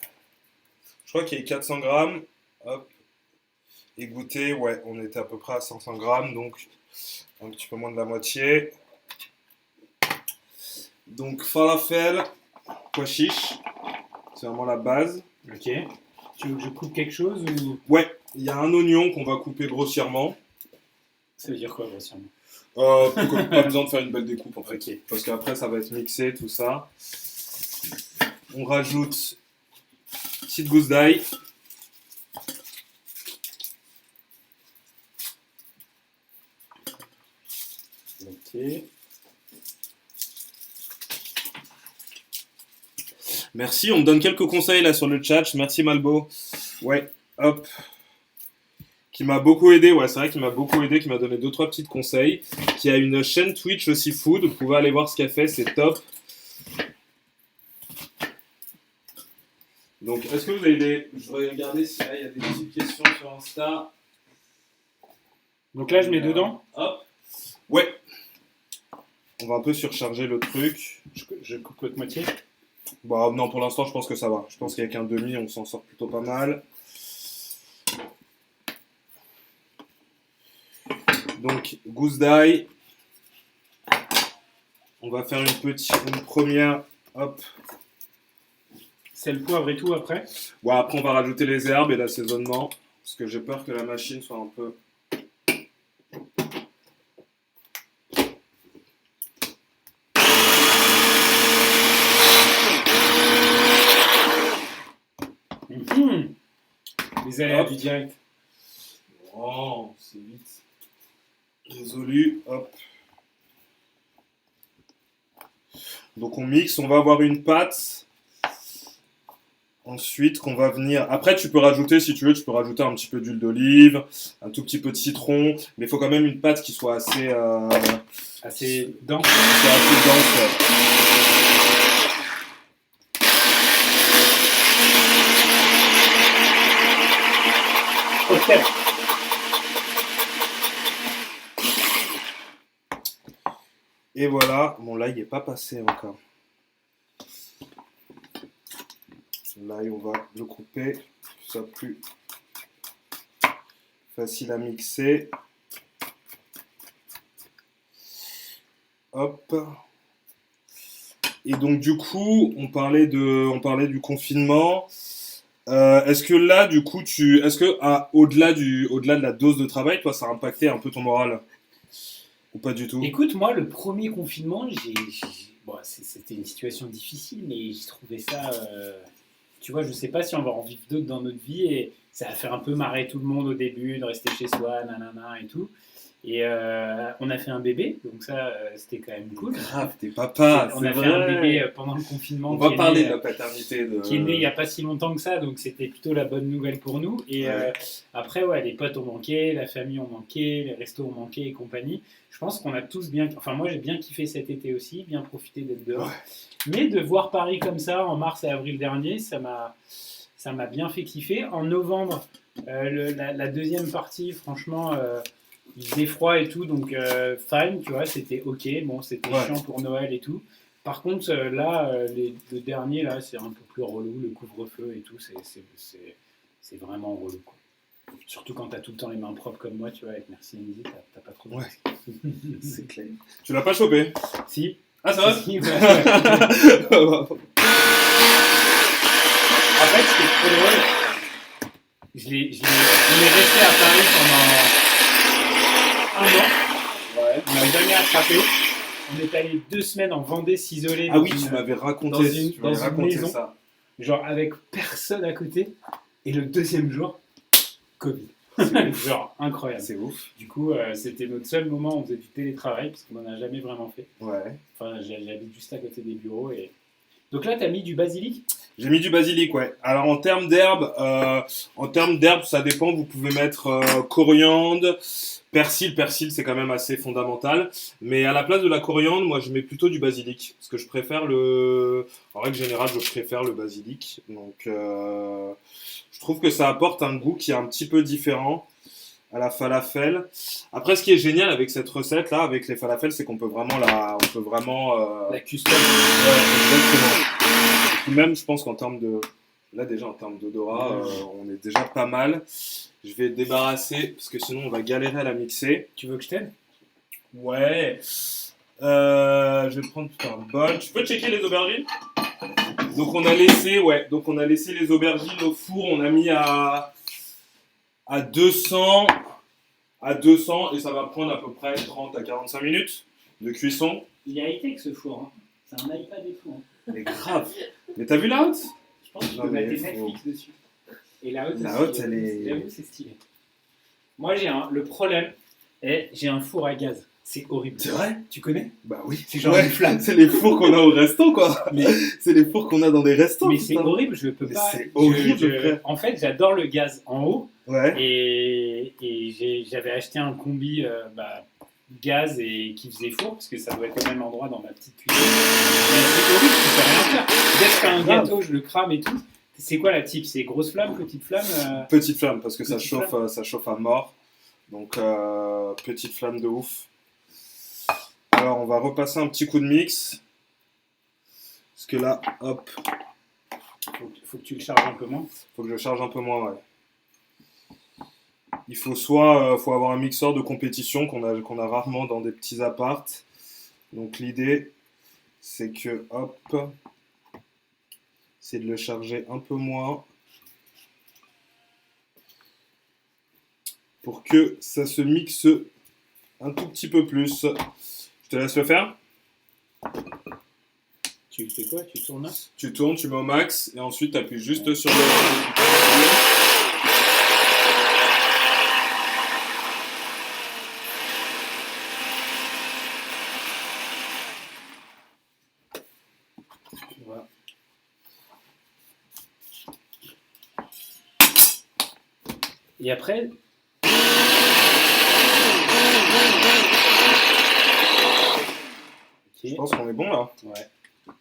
Je crois qu'il y avait 400 grammes. Hop. Égoutter, ouais, on était à peu près à 500 grammes, donc un petit peu moins de la moitié. Donc falafel, pois chiche, c'est vraiment la base. Ok. Tu veux que je coupe quelque chose ou... Ouais, il y a un oignon qu'on va couper grossièrement. Ça veut dire quoi grossièrement? Pas besoin de faire une belle découpe en fait. Okay. Parce qu'après ça va être mixé, tout ça. On rajoute une petite gousse d'ail. Ok. Merci, on me donne quelques conseils là sur le chat. Merci Malbo. Ouais, hop. Qui m'a beaucoup aidé, ouais, c'est vrai qu'il m'a beaucoup aidé, qui m'a donné 2-3 petits conseils. Qui a une chaîne Twitch aussi food, vous pouvez aller voir ce qu'elle fait, c'est top. Donc, est-ce que vous avez des... Je vais regarder si là, il y a des petites questions sur Insta. Donc là, je mets dedans. Hop. Ouais. On va un peu surcharger le truc. Je coupe l'autre moitié. Bon, non, pour l'instant, je pense que ça va. Je pense qu'avec un demi, on s'en sort plutôt pas mal. Donc, gousse d'ail. On va faire une première. Hop. Sel, poivre et tout après. Bon, après, on va rajouter les herbes et l'assaisonnement. Parce que j'ai peur que la machine soit un peu. Les aléas du direct. Oh, c'est vite résolu. Hop. Donc on mixe, on va avoir une pâte. Ensuite, qu'on va venir. Après, tu peux rajouter, si tu veux, un petit peu d'huile d'olive, un tout petit peu de citron, mais il faut quand même une pâte qui soit assez. Assez dense. Assez dense. Ouais. Okay. Et voilà, bon là il n'est pas passé encore. Là on va le couper, ça plus Facile à mixer. Hop. Et donc du coup, on parlait du confinement. Est-ce que là, du coup, au-delà de la dose de travail, toi, ça a impacté un peu ton moral? Ou pas du tout? Écoute, moi, le premier confinement, bon, c'était une situation difficile, mais j'ai trouvé ça. Tu vois, je sais pas si on va en vivre d'autres dans notre vie, et ça va faire un peu marrer tout le monde au début, de rester chez soi, nanana et tout. Et on a fait un bébé, donc ça, c'était quand même cool. Grave, t'es papa, On c'est a fait vrai. un bébé pendant le confinement. On va parler de la paternité. Qui est né il n'y a pas si longtemps que ça, donc c'était plutôt la bonne nouvelle pour nous. Et Ouais. après, ouais, les potes ont manqué, la famille ont manqué, les restos ont manqué et compagnie. Je pense qu'on a tous bien. Enfin, moi, j'ai bien kiffé cet été aussi, bien profité d'être dehors. Ouais. Mais de voir Paris comme ça en mars et avril dernier, ça m'a bien fait kiffer. En novembre, la deuxième partie, franchement, il faisait froid et tout, donc fine, tu vois, c'était ok. Bon, c'était chiant pour Noël et tout. Par contre, là, le dernier, là, c'est un peu plus relou, le couvre-feu et tout, c'est vraiment relou, quoi. Surtout quand t'as tout le temps les mains propres comme moi, tu vois, avec Merci Midi, t'as pas trop de risques. C'est clair. Tu l'as pas chopé? Si. Ah, ça va? Si, ouais. En fait, c'était trop drôle. On est resté à Paris pendant 1 an. Ouais. On n'a jamais attrapé. On est allé 2 semaines en Vendée s'isoler. Ah oui, tu m'avais raconté, dans une maison, ça. Genre avec personne à côté. Et le deuxième jour, Covid. Genre incroyable. C'est ouf. Du coup, c'était notre seul moment où on faisait du télétravail, parce qu'on n'en a jamais vraiment fait. Ouais. Enfin, j'habite juste à côté des bureaux. Et... Donc là, t'as mis du basilic? J'ai mis du basilic, ouais. Alors en termes d'herbes, ça dépend. Vous pouvez mettre coriandre, persil. Persil, c'est quand même assez fondamental. Mais à la place de la coriandre, moi, je mets plutôt du basilic, parce que je préfère En règle générale, je préfère le basilic. Donc, je trouve que ça apporte un goût qui est un petit peu différent à la falafel. Après, ce qui est génial avec cette recette là, avec les falafels, c'est qu'on peut vraiment la custom. Ouais, exactement. Et puis même, je pense qu'en termes de, là déjà en termes d'odorat, on est déjà pas mal. Je vais débarrasser parce que sinon on va galérer à la mixer. Tu veux que je t'aide? Ouais. Je vais prendre tout un bol. Tu peux checker les aubergines? Donc on a laissé les aubergines au four. On a mis à 200 et ça va prendre à peu près 30 à 45 minutes de cuisson. Il est high-tech ce four, hein. C'est un iPad et tout. Hein. Mais grave. Mais t'as vu la haute? Je pense que tu peux mettre Netflix dessus. Et la haute, elle est... J'avoue, c'est stylé. Moi, le problème est, j'ai un four à gaz. C'est horrible. C'est vrai? Tu connais? Bah oui. C'est genre une flamme. C'est les fours qu'on a au resto, quoi. C'est les fours qu'on a dans des restos. Mais c'est horrible, je peux pas. C'est horrible. En fait, j'adore le gaz en haut. Ouais. Et j'avais acheté un combi gaz et qui faisait four, parce que ça doit être au même endroit dans ma petite cuisine. Mais c'est horrible, tu peux rien faire. Dès que je fais un gâteau, je le crame et tout. C'est quoi la type? C'est grosse flamme, petite flamme Petite flamme, parce que ça chauffe à mort. Donc, petite flamme de ouf. Alors, on va repasser un petit coup de mix. Parce que là, hop. Faut que tu le charges un peu moins. Faut que je charge un peu moins, ouais. Il faut faut avoir un mixeur de compétition qu'on a rarement dans des petits appartes. Donc, l'idée, c'est que, hop, c'est de le charger un peu moins. Pour que ça se mixe un tout petit peu plus. Je te laisse le faire. Tu fais quoi? Tu tournes là? Tu tournes, tu mets au max et ensuite tu appuies juste sur le... Voilà. Et après... Je pense qu'on est bon là. Ouais.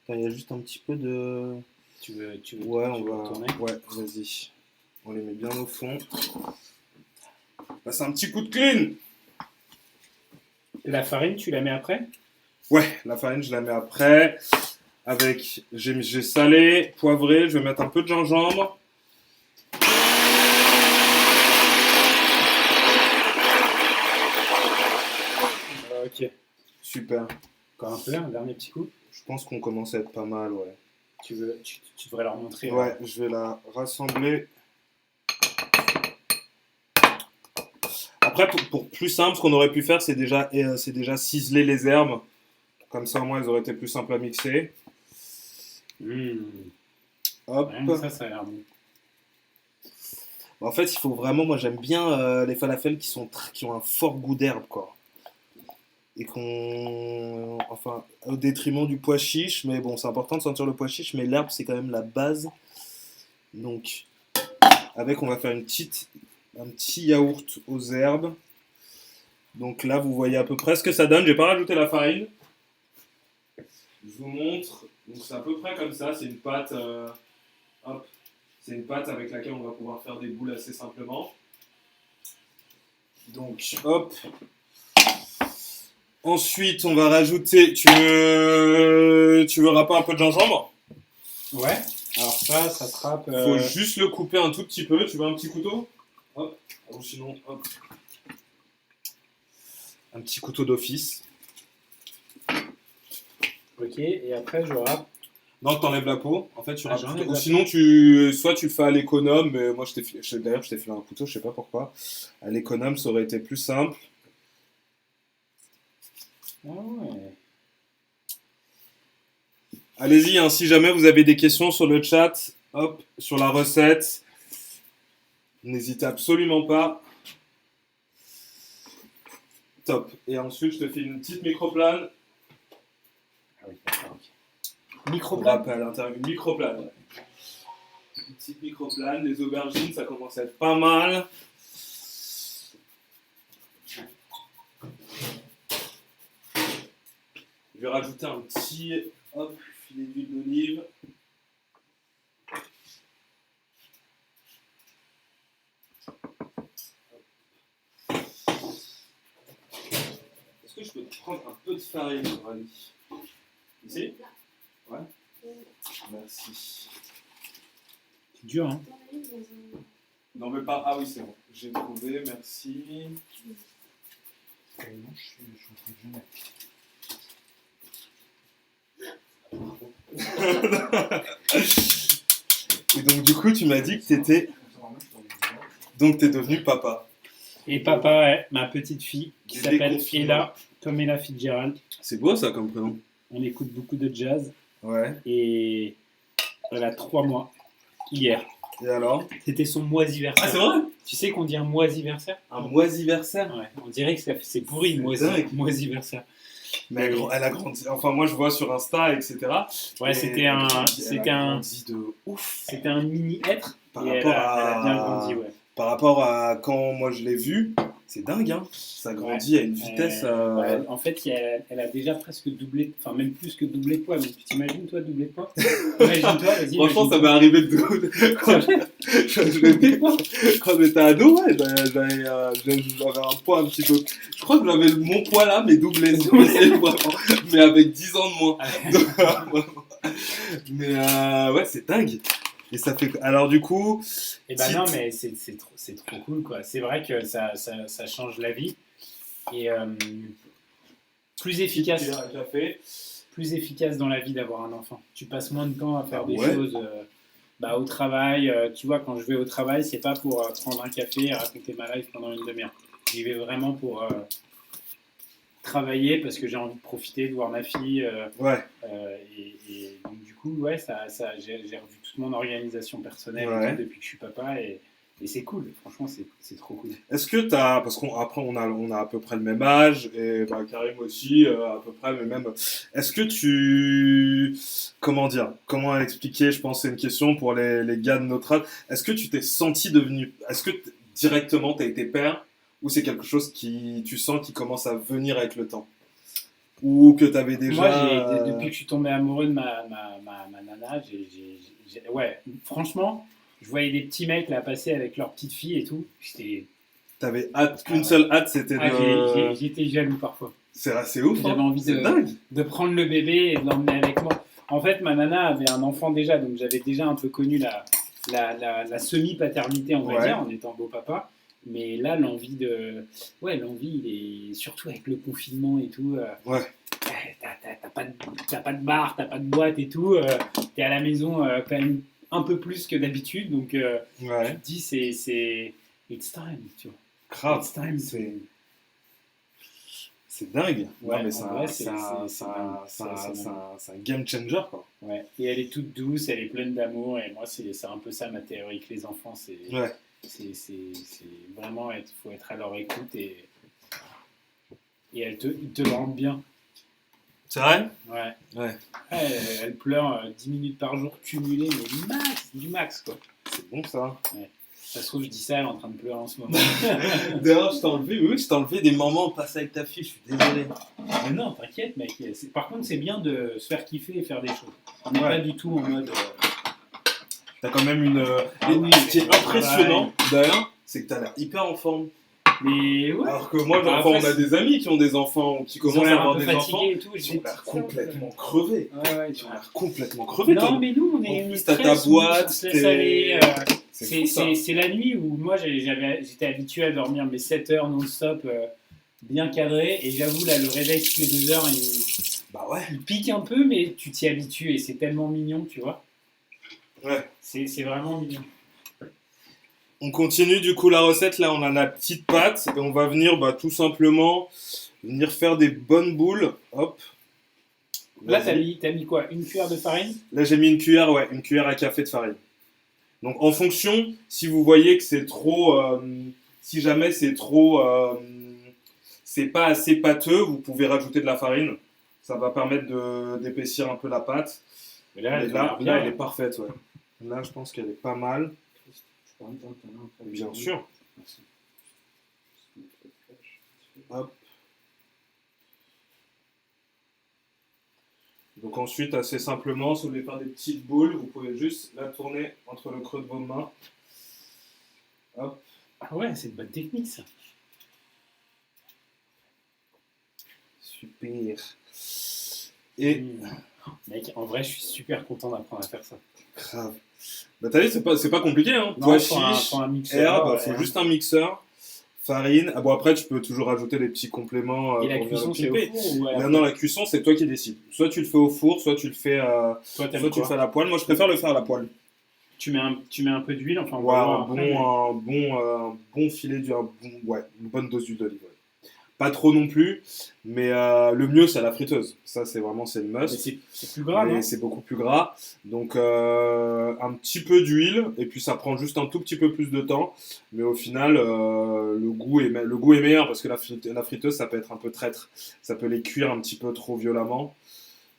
Il y a juste un petit peu de... Tu veux ouais, on va tourner? Ouais, vas-y. On les met bien au fond. Passe un petit coup de clean. La farine, tu la mets après? Ouais, la farine, je la mets après. Avec... J'ai salé, poivré, je vais mettre un peu de gingembre. Ok. Super. Encore un peu, un dernier petit coup. Je pense qu'on commence à être pas mal, ouais. Tu devrais leur montrer. Ouais, je vais la rassembler. Après, pour plus simple, ce qu'on aurait pu faire, c'est déjà ciseler les herbes. Comme ça, au moins, elles auraient été plus simples à mixer. Hop. Rien que ça a l'air bon. En fait, il faut vraiment. Moi, j'aime bien les falafels qui ont un fort goût d'herbe, quoi. Et qu'on. Enfin, au détriment du pois chiche. Mais bon, c'est important de sentir le pois chiche. Mais l'herbe, c'est quand même la base. Donc, on va faire un petit yaourt aux herbes. Donc là, vous voyez à peu près ce que ça donne. J'ai pas rajouté la farine. Je vous montre. Donc c'est à peu près comme ça. C'est une pâte. Hop. C'est une pâte avec laquelle on va pouvoir faire des boules assez simplement. Donc hop. Ensuite, on va rajouter. Tu veux râper un peu de gingembre? Ouais. Alors ça se râpe. Faut juste le couper un tout petit peu. Tu veux un petit couteau? Hop. Ou sinon, hop. Un petit couteau d'office. Ok, et après je râpe. Non, t'enlèves la peau. En fait, tu râpes. Ou sinon, soit tu le fais à l'économe, mais moi, d'ailleurs, je t'ai filé un couteau, je sais pas pourquoi. À l'économe, ça aurait été plus simple. Ah ouais. Allez-y, hein, si jamais vous avez des questions sur le chat, hop, sur la recette, n'hésitez absolument pas. Top. Et ensuite, je te file une petite microplane. Ah oui, d'accord, ok. Microplane à l'intérieur, une microplane. Ouais. Une petite microplane. Les aubergines, ça commence à être pas mal. Je vais rajouter un petit filet d'huile d'olive. Est-ce que je peux prendre un peu de farine, Rally? Ici? Ouais. Merci. C'est dur, hein? Non, mais pas. Ah oui, c'est bon. J'ai trouvé, merci. Non, je suis en train de jeûner. Et donc, du coup, tu m'as dit que t'étais. Donc, t'es devenu papa. Et papa, ouais, ma petite fille, qui s'appelle Ella, comme Ella Fitzgerald. C'est beau ça comme prénom. On écoute beaucoup de jazz. Ouais. Et elle a 3 mois, hier. Et alors? C'était son moisiversaire. Ah, c'est vrai? Tu sais qu'on dit un moisiversaire? Un moisiversaire? Ouais, on dirait que c'est pourri, moisiversaire. Mais elle a grandi. Enfin, moi, je vois sur Insta, etc. Ouais, c'était un de ouf. C'était un mini-être. Par rapport elle a bien grandi, ouais. Par rapport à quand moi je l'ai vu, c'est dingue, hein. Ça grandit à une vitesse. Ouais, en fait, elle a déjà presque doublé, enfin même plus que doublé de poids. Donc tu t'imagines toi doubler de poids? Imagine-toi, vas-y. Franchement, ça m'est arrivé quand j'étais ado, ouais, j'avais un poids un petit peu. Je crois que j'avais mon poids là, mais doublé, mais avec 10 ans de moins. Mais ouais, c'est dingue. Et ça fait. Alors du coup. Et ben non, mais c'est trop cool, quoi. C'est vrai que ça change la vie. Et plus efficace. Plus efficace dans la vie d'avoir un enfant. Tu passes moins de temps à faire des choses au travail. Tu vois, quand je vais au travail, c'est pas pour prendre un café et raconter ma life pendant une demi-heure. J'y vais vraiment pour travailler parce que j'ai envie de profiter, de voir ma fille. Et donc du coup, ouais, j'ai revu toute mon organisation personnelle depuis que je suis papa et c'est cool. Franchement, c'est trop cool. Est-ce que t'as, parce qu'après on a à peu près le même âge et Karim aussi à peu près, mais même. Est-ce que comment expliquer? Je pense que c'est une question pour les gars de notre âge. Est-ce que tu t'es senti est-ce que directement t'as été père? Ou c'est quelque chose tu sens qui commence à venir avec le temps? Ou que tu avais déjà... Moi, depuis que je suis tombé amoureux de ma nana, ouais, franchement, je voyais des petits mecs là passer avec leur petite fille et tout. T'avais hâte, qu'une seule hâte, c'était de... J'étais jaloux parfois. C'est assez ouf. J'avais envie de prendre le bébé et de l'emmener avec moi. En fait, ma nana avait un enfant déjà, donc j'avais déjà un peu connu la semi-paternité, on va dire, en étant beau-papa. Mais là, l'envie, il est surtout avec le confinement et tout. T'as pas de bar, t'as pas de boîte et tout. T'es à la maison quand même un peu plus que d'habitude. Donc, tu te dis, c'est. It's time, tu vois. Grave. It's time. C'est dingue. Ouais, non, mais c'est un game changer, quoi. Ouais. Et elle est toute douce, elle est pleine d'amour. Et moi, c'est un peu ça ma théorie que les enfants, c'est vraiment, il faut être à leur écoute et ils te le rendent bien. C'est vrai? Ouais. Elle pleure 10 minutes par jour cumulées, mais du max, quoi. C'est bon, ça. Ouais. Ça se trouve, je dis ça, elle est en train de pleurer en ce moment. D'ailleurs, je t'ai enlevé des moments passés avec ta fille, je suis désolé. Mais non, t'inquiète, mec. Par contre, c'est bien de se faire kiffer et faire des choses. On n'est pas du tout en mode. T'as quand même une. Ce qui est impressionnant, d'ailleurs, c'est que t'as l'air hyper en forme. Mais ouais. Alors que moi, on a des amis qui ont des enfants, qui commencent à avoir des enfants. Et tout, ils ont l'air complètement crevés. Ouais, ils ont l'air complètement crevés. Non, mais nous, on est. En plus, t'as ta boîte. C'est la nuit où moi, j'étais habitué à dormir mes 7 heures non-stop, bien cadré. Et j'avoue, là, le réveil toutes les 2 heures, il pique un peu, mais tu t'y habitues et c'est tellement mignon, tu vois. Ouais. C'est vraiment mignon. On continue du coup la recette, là on a la petite pâte et on va venir tout simplement faire des bonnes boules. Hop. Là t'as mis quoi? Une cuillère de farine? Là j'ai mis une cuillère à café de farine. Donc en fonction, si vous voyez que c'est trop, si jamais c'est trop, c'est pas assez pâteux, vous pouvez rajouter de la farine. Ça va permettre d'épaissir un peu la pâte. Mais là elle est parfaite, ouais. Là je pense qu'elle est pas mal. Bien sûr. Hop. Donc ensuite, assez simplement, si vous voulez faire des petites boules, vous pouvez juste la tourner entre le creux de vos mains. Hop. Ah ouais, c'est une bonne technique ça. Super. Et mec, en vrai, je suis super content d'apprendre à faire ça. Grave. T'as vu, c'est pas compliqué, hein. Pois chiche, herbe, faut juste un mixeur, farine. Ah bon, après, tu peux toujours rajouter des petits compléments. Et la cuisson, c'est au four non, la cuisson, c'est toi qui décides. Soit tu le fais au four, soit tu le fais, soit tu le fais à la poêle. Moi, je préfère le faire à la poêle. Tu mets un peu d'huile, enfin. Un bon filet d'huile, une bonne dose d'huile d'olive. Pas trop non plus, mais le mieux c'est la friteuse. Ça c'est le must. C'est plus gras, non ? C'est beaucoup plus gras. Donc un petit peu d'huile et puis ça prend juste un tout petit peu plus de temps. Mais au final le goût est meilleur parce que la friteuse ça peut être un peu traître. Ça peut les cuire un petit peu trop violemment.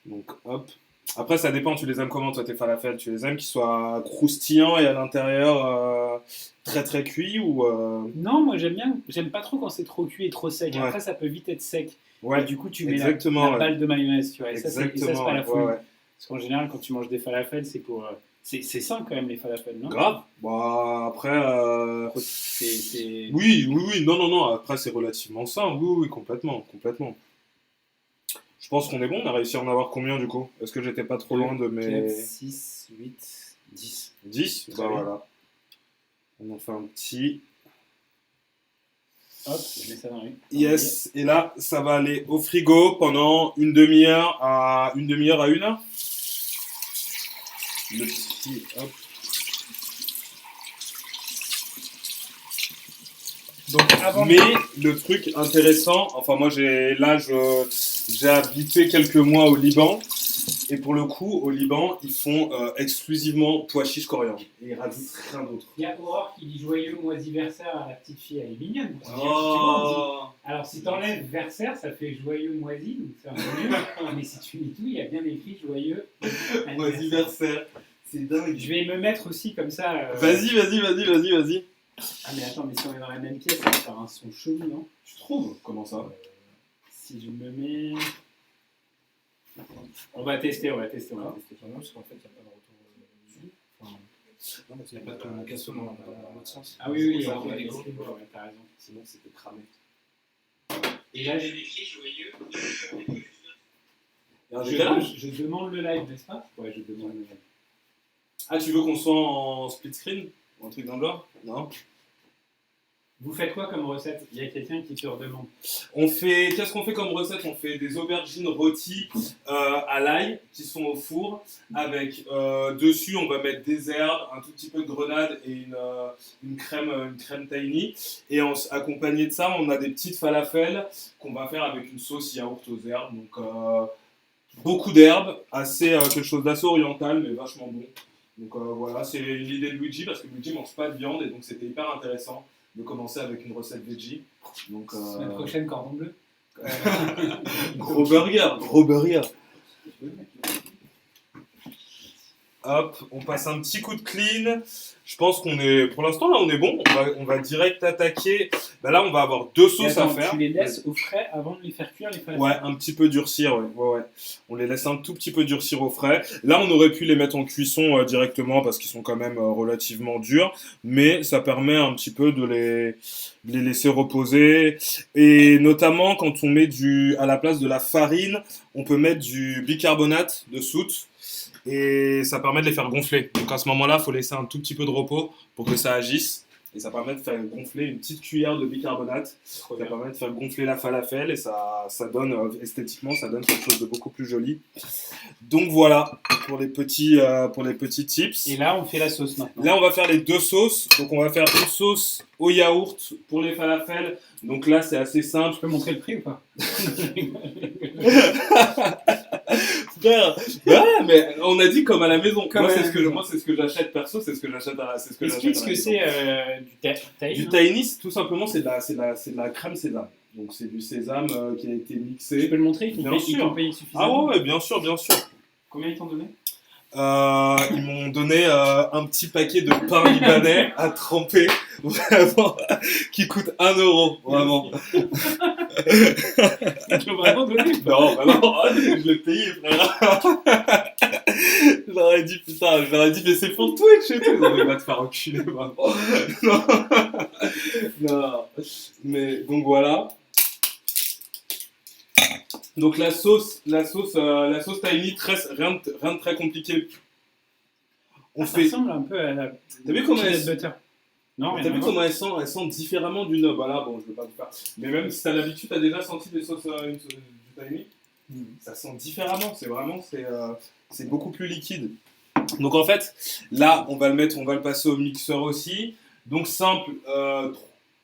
Donc hop. Après ça dépend, tu les aimes comment toi tes falafels ? Tu les aimes qu'ils soient croustillants et à l'intérieur très très cuit ou Non, moi j'aime pas trop quand c'est trop cuit et trop sec. Ouais. Après ça peut vite être sec. Ouais. Et du coup tu mets la balle de mayonnaise, tu vois. Et ça c'est pas la folie. Ouais. Parce qu'en général quand tu manges des falafels c'est pour c'est sain quand même les falafels, non ? Grave. Après Oui, non, après c'est relativement sain. Oui, complètement. Je pense qu'on est bon, on a réussi à en avoir combien du coup ? Est-ce que j'étais pas trop loin de mes 4, 6, 8, 10. 10 ? Voilà. On en fait un petit. Hop, je mets ça dans les. Yes, et là, ça va aller au frigo pendant une demi-heure à 1 heure. Le petit, hop. Donc, mais le truc intéressant, enfin moi j'ai habité quelques mois au Liban. Et pour le coup, au Liban, ils font exclusivement pois chiches coriandre. Et ils rajoutent rien d'autre. Il y a Aurore qui dit joyeux moisiversaire à la petite fille, elle est mignonne. Alors si t'enlèves versaire, ça fait joyeux moisi, donc c'est un peu nul. Mais si tu lis tout, il y a bien écrit joyeux moisiversaire. C'est dingue. Je vais me mettre aussi comme ça. Vas-y. Ah mais attends, mais si on est dans la même pièce, ça va faire un son chelou, non ? Tu trouves ? Comment ça ? Si je me mets... On va tester. Parce qu'en fait, il n'y a pas de retour dessus. Non, parce qu'il n'y a pas de communication dans l'autre sens. Ah oui, t'as raison. Sinon, c'était cramé. Et là, j'ai écrit joyeux. Je demande le live, n'est-ce pas ? Ouais, je demande le live. Ah, tu veux qu'on soit en split screen ? Un truc dans le genre ? Non ? Vous faites quoi comme recette? Il y a quelqu'un qui te redemande. Qu'est-ce qu'on fait comme recette? On fait des aubergines rôties à l'ail qui sont au four. Avec dessus, on va mettre des herbes, un tout petit peu de grenade et une crème tahini. Et accompagné de ça, on a des petites falafels qu'on va faire avec une sauce yaourt aux herbes. Donc beaucoup d'herbes, quelque chose d'assez oriental mais vachement bon. Donc voilà, c'est l'idée de Luigi parce que Luigi mange pas de viande et donc c'était hyper intéressant de commencer avec une recette veggie. Donc, Semaine prochaine, cordon bleu. Gros burger. Hop, on passe un petit coup de clean. Je pense pour l'instant là on est bon. On va direct attaquer. Là on va avoir deux sauces à faire. Tu les laisses au frais avant de les faire cuire les falafels? Ouais, un petit peu durcir, ouais. On les laisse un tout petit peu durcir au frais. Là on aurait pu les mettre en cuisson directement parce qu'ils sont quand même relativement durs. Mais ça permet un petit peu de les laisser reposer. Et notamment quand on met à la place de la farine, on peut mettre du bicarbonate de soude. Et ça permet de les faire gonfler. Donc à ce moment-là, il faut laisser un tout petit peu de repos pour que ça agisse. Et ça permet de faire gonfler une petite cuillère de bicarbonate. Ça permet de faire gonfler la falafel et ça donne, esthétiquement, ça donne quelque chose de beaucoup plus joli. Donc voilà, pour les petits tips. Et là, on fait la sauce maintenant. Là, on va faire les deux sauces. Donc on va faire une sauce au yaourt pour les falafels. Donc là, c'est assez simple. Je peux montrer le prix ou pas? Frère, ouais, mais on a dit comme à la maison. Moi, c'est ce que j'achète perso, c'est ce que j'achète à la Explique ce que c'est du tahini. Du tahini, tout simplement, c'est de la crème sésame. Donc c'est du sésame qui a été mixé. Tu peux le montrer? Ils t'ont payé suffisamment. Ah ouais, bien sûr. Combien ils t'ont donné? Ils m'ont donné un petit paquet de pain libanais à tremper, vraiment, qui coûte 1 €, vraiment. Ils t'ont vraiment donné? Non, je l'ai payé, frère. Je leur ai dit, mais c'est pour Twitch et tout. Non, mais va te faire enculer, vraiment. Non. Mais, donc voilà. Donc la sauce tahini, rien de très compliqué. Ça ressemble un peu à la. T'as vu comment butter? Non, t'as vu comment elle sent différemment d'une. Voilà, bon, je vais pas vous faire. Mais même si t'as l'habitude, t'as déjà senti des sauces du tahini. Ça sent différemment. C'est beaucoup plus liquide. Donc en fait, là, on va le passer au mixeur aussi. Donc simple,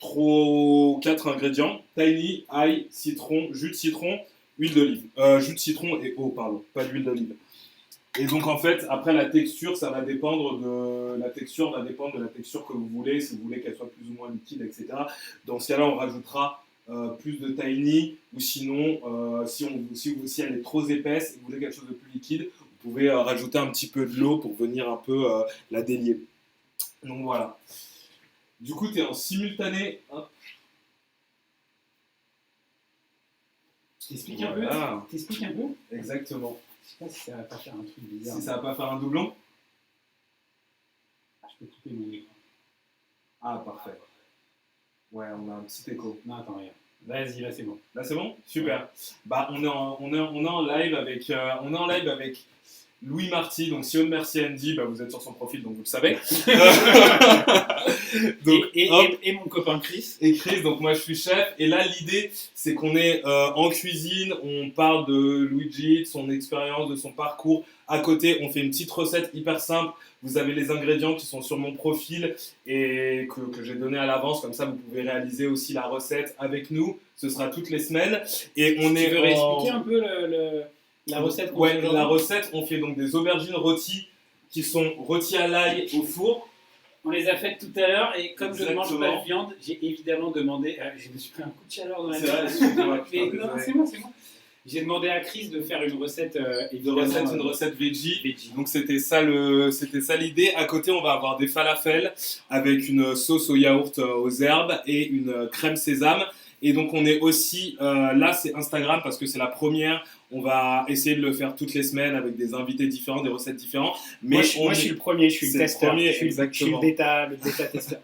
4 ingrédients: tahini, ail, citron, jus de citron. Huile d'olive, jus de citron et eau, pardon, pas d'huile d'olive. Et donc en fait, après la texture, ça va dépendre de la texture que vous voulez, si vous voulez qu'elle soit plus ou moins liquide, etc. Dans ce cas-là, on rajoutera plus de tahini, ou sinon, si elle est trop épaisse et que vous voulez quelque chose de plus liquide, vous pouvez rajouter un petit peu de l'eau pour venir un peu la délier. Donc voilà. Du coup, tu es en simultané. Hein. T'expliques un peu? Exactement. Je sais pas si ça va pas faire un truc bizarre. Si ça va pas faire un doublon? Je peux couper mon écran. Ah, parfait. Ouais, on a un petit écho. Non, attends, regarde. Vas-y, là c'est bon. Là c'est bon? Super. On est en live avec Louis Marty, donc si on merci Andy, vous êtes sur son profil, donc vous le savez. Donc, et mon copain Chris. Et Chris, donc moi je suis chef. Et là l'idée, c'est qu'on est en cuisine, on parle de Luigi, de son expérience, de son parcours. À côté, on fait une petite recette hyper simple. Vous avez les ingrédients qui sont sur mon profil et que j'ai donné à l'avance. Comme ça, vous pouvez réaliser aussi la recette avec nous. Ce sera toutes les semaines. Et on tu veux réexpliquer un peu la recette? Ouais, la recette, on fait donc des aubergines rôties qui sont rôties à l'ail au four. On les a faites tout à l'heure et comme je ne mange pas de viande, j'ai évidemment demandé. Je me suis pris un coup de chaleur dans la tête. Non, c'est moi. J'ai demandé à Chris de faire une recette, une recette veggie. Donc c'était ça l'idée. À côté, on va avoir des falafels avec une sauce au yaourt aux herbes et une crème sésame. Et donc on est aussi là, c'est Instagram parce que c'est la première. On va essayer de le faire toutes les semaines avec des invités différents, des recettes différentes. Mais moi, je suis le premier, je suis le testeur. Je suis le bêta testeur.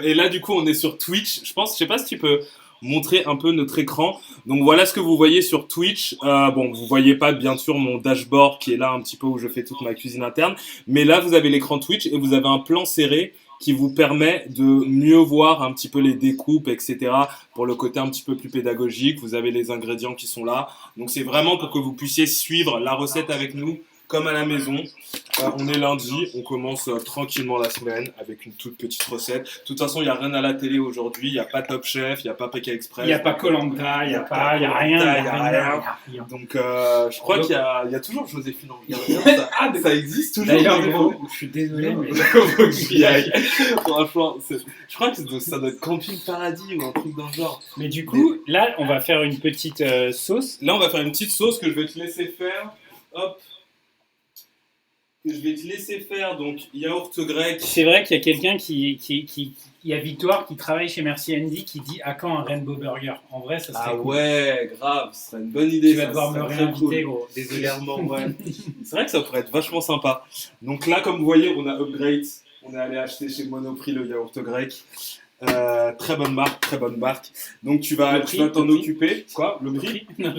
Et là, du coup, on est sur Twitch. Je sais pas si tu peux montrer un peu notre écran. Donc voilà ce que vous voyez sur Twitch. Vous voyez pas bien sûr mon dashboard qui est là un petit peu où je fais toute ma cuisine interne. Mais là, vous avez l'écran Twitch et vous avez un plan serré qui vous permet de mieux voir un petit peu les découpes, etc. Pour le côté un petit peu plus pédagogique, vous avez les ingrédients qui sont là. Donc c'est vraiment pour que vous puissiez suivre la recette avec nous, comme à la maison. On est lundi, on commence tranquillement la semaine avec une toute petite recette. De toute façon, il n'y a rien à la télé aujourd'hui, il n'y a pas Top Chef, il n'y a pas Pékin Express. Il n'y a pas Koh-Lanta, il n'y a rien. Il n'y a rien. Donc je crois qu'il y a toujours Joséphine en ça existe toujours. D'ailleurs, je suis désolé, mais faut que j'y aille. Franchement, je crois que ça doit être Camping Paradis ou un truc dans le genre. Mais du coup, là, on va faire une petite sauce. Là, on va faire une petite sauce que je vais te laisser faire. Hop. Que je vais te laisser faire, donc yaourt grec. C'est vrai qu'il y a quelqu'un il y a Victoire qui travaille chez Merci Andy qui dit à quand un Rainbow Burger. En vrai, ça serait cool. Ouais, grave, ce serait une bonne idée. Tu vas devoir me réinviter, gros. Désolé. Clairement, ouais. C'est vrai que ça pourrait être vachement sympa. Donc là, comme vous voyez, on a upgrade. On est allé acheter chez Monoprix le yaourt grec. Très bonne marque. Donc tu vas t'en occuper. Quoi? Le prix? Non.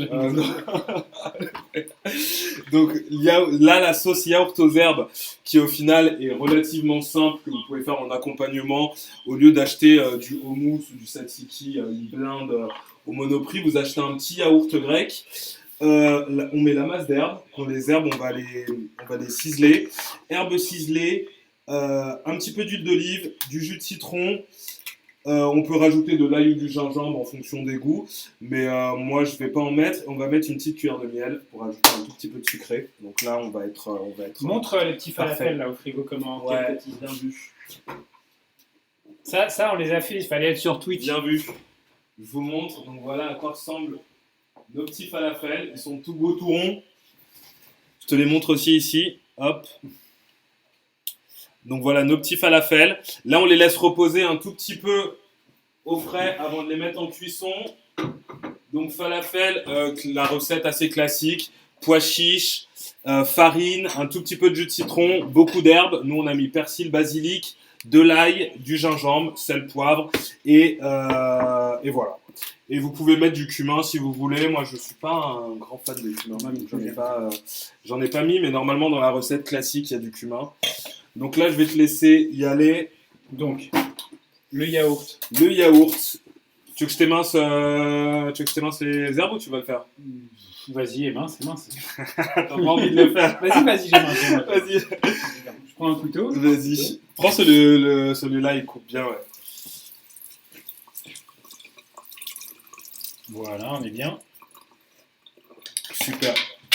Donc là la sauce yaourt aux herbes qui au final est relativement simple, que vous pouvez faire en accompagnement au lieu d'acheter du houmous ou du tzatziki, une blinde au Monoprix, vous achetez un petit yaourt grec. On met la masse d'herbes. Pour les herbes, on va les ciseler. Herbes ciselées, un petit peu d'huile d'olive, du jus de citron. On peut rajouter de l'ail ou du gingembre en fonction des goûts, mais moi je vais pas en mettre. On va mettre une petite cuillère de miel pour ajouter un tout petit peu de sucré. Donc là on va être. Montre les petits falafels là au frigo comment. Ouais, bien vu. Ça on les a fait. Il fallait être sur Twitch. Bien vu. Je vous montre. Donc voilà à quoi ressemblent nos petits falafels. Ils sont tout beaux, tout ronds. Je te les montre aussi ici. Hop. Donc voilà nos petits falafels. Là, on les laisse reposer un tout petit peu au frais avant de les mettre en cuisson. Donc falafel, la recette assez classique. Pois chiches, farine, un tout petit peu de jus de citron, beaucoup d'herbes. Nous, on a mis persil, basilic, de l'ail, du gingembre, sel, poivre et voilà. Et vous pouvez mettre du cumin si vous voulez. Moi, je ne suis pas un grand fan de cumin. J'en ai pas mis, mais normalement, dans la recette classique, il y a du cumin. Donc là, je vais te laisser y aller. Donc, le yaourt. Tu veux que je t'émince les herbes ou tu vas le faire? Vas-y, émince. T'as pas envie de le faire? Vas-y, j'émince. Vas-y. Je prends un couteau. Vas-y. Prends celui-là, il coupe bien, ouais. Voilà, on est bien. Super.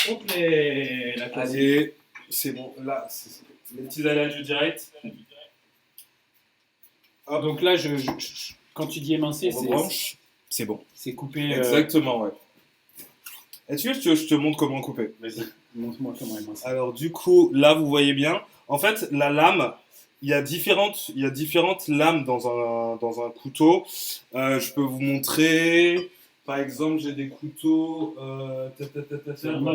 Hop là. Allez, c'est bon. Là, les petits aléas du direct. Hop. Donc là, quand tu dis émincer, c'est bon. C'est coupé. Exactement, ouais. Est-ce que je te montre comment couper? Vas-y, montre-moi comment émincer. Alors du coup, là, vous voyez bien. En fait, la lame, il y a différentes lames dans un couteau. Je peux vous montrer. Par exemple, j'ai des couteaux, voilà,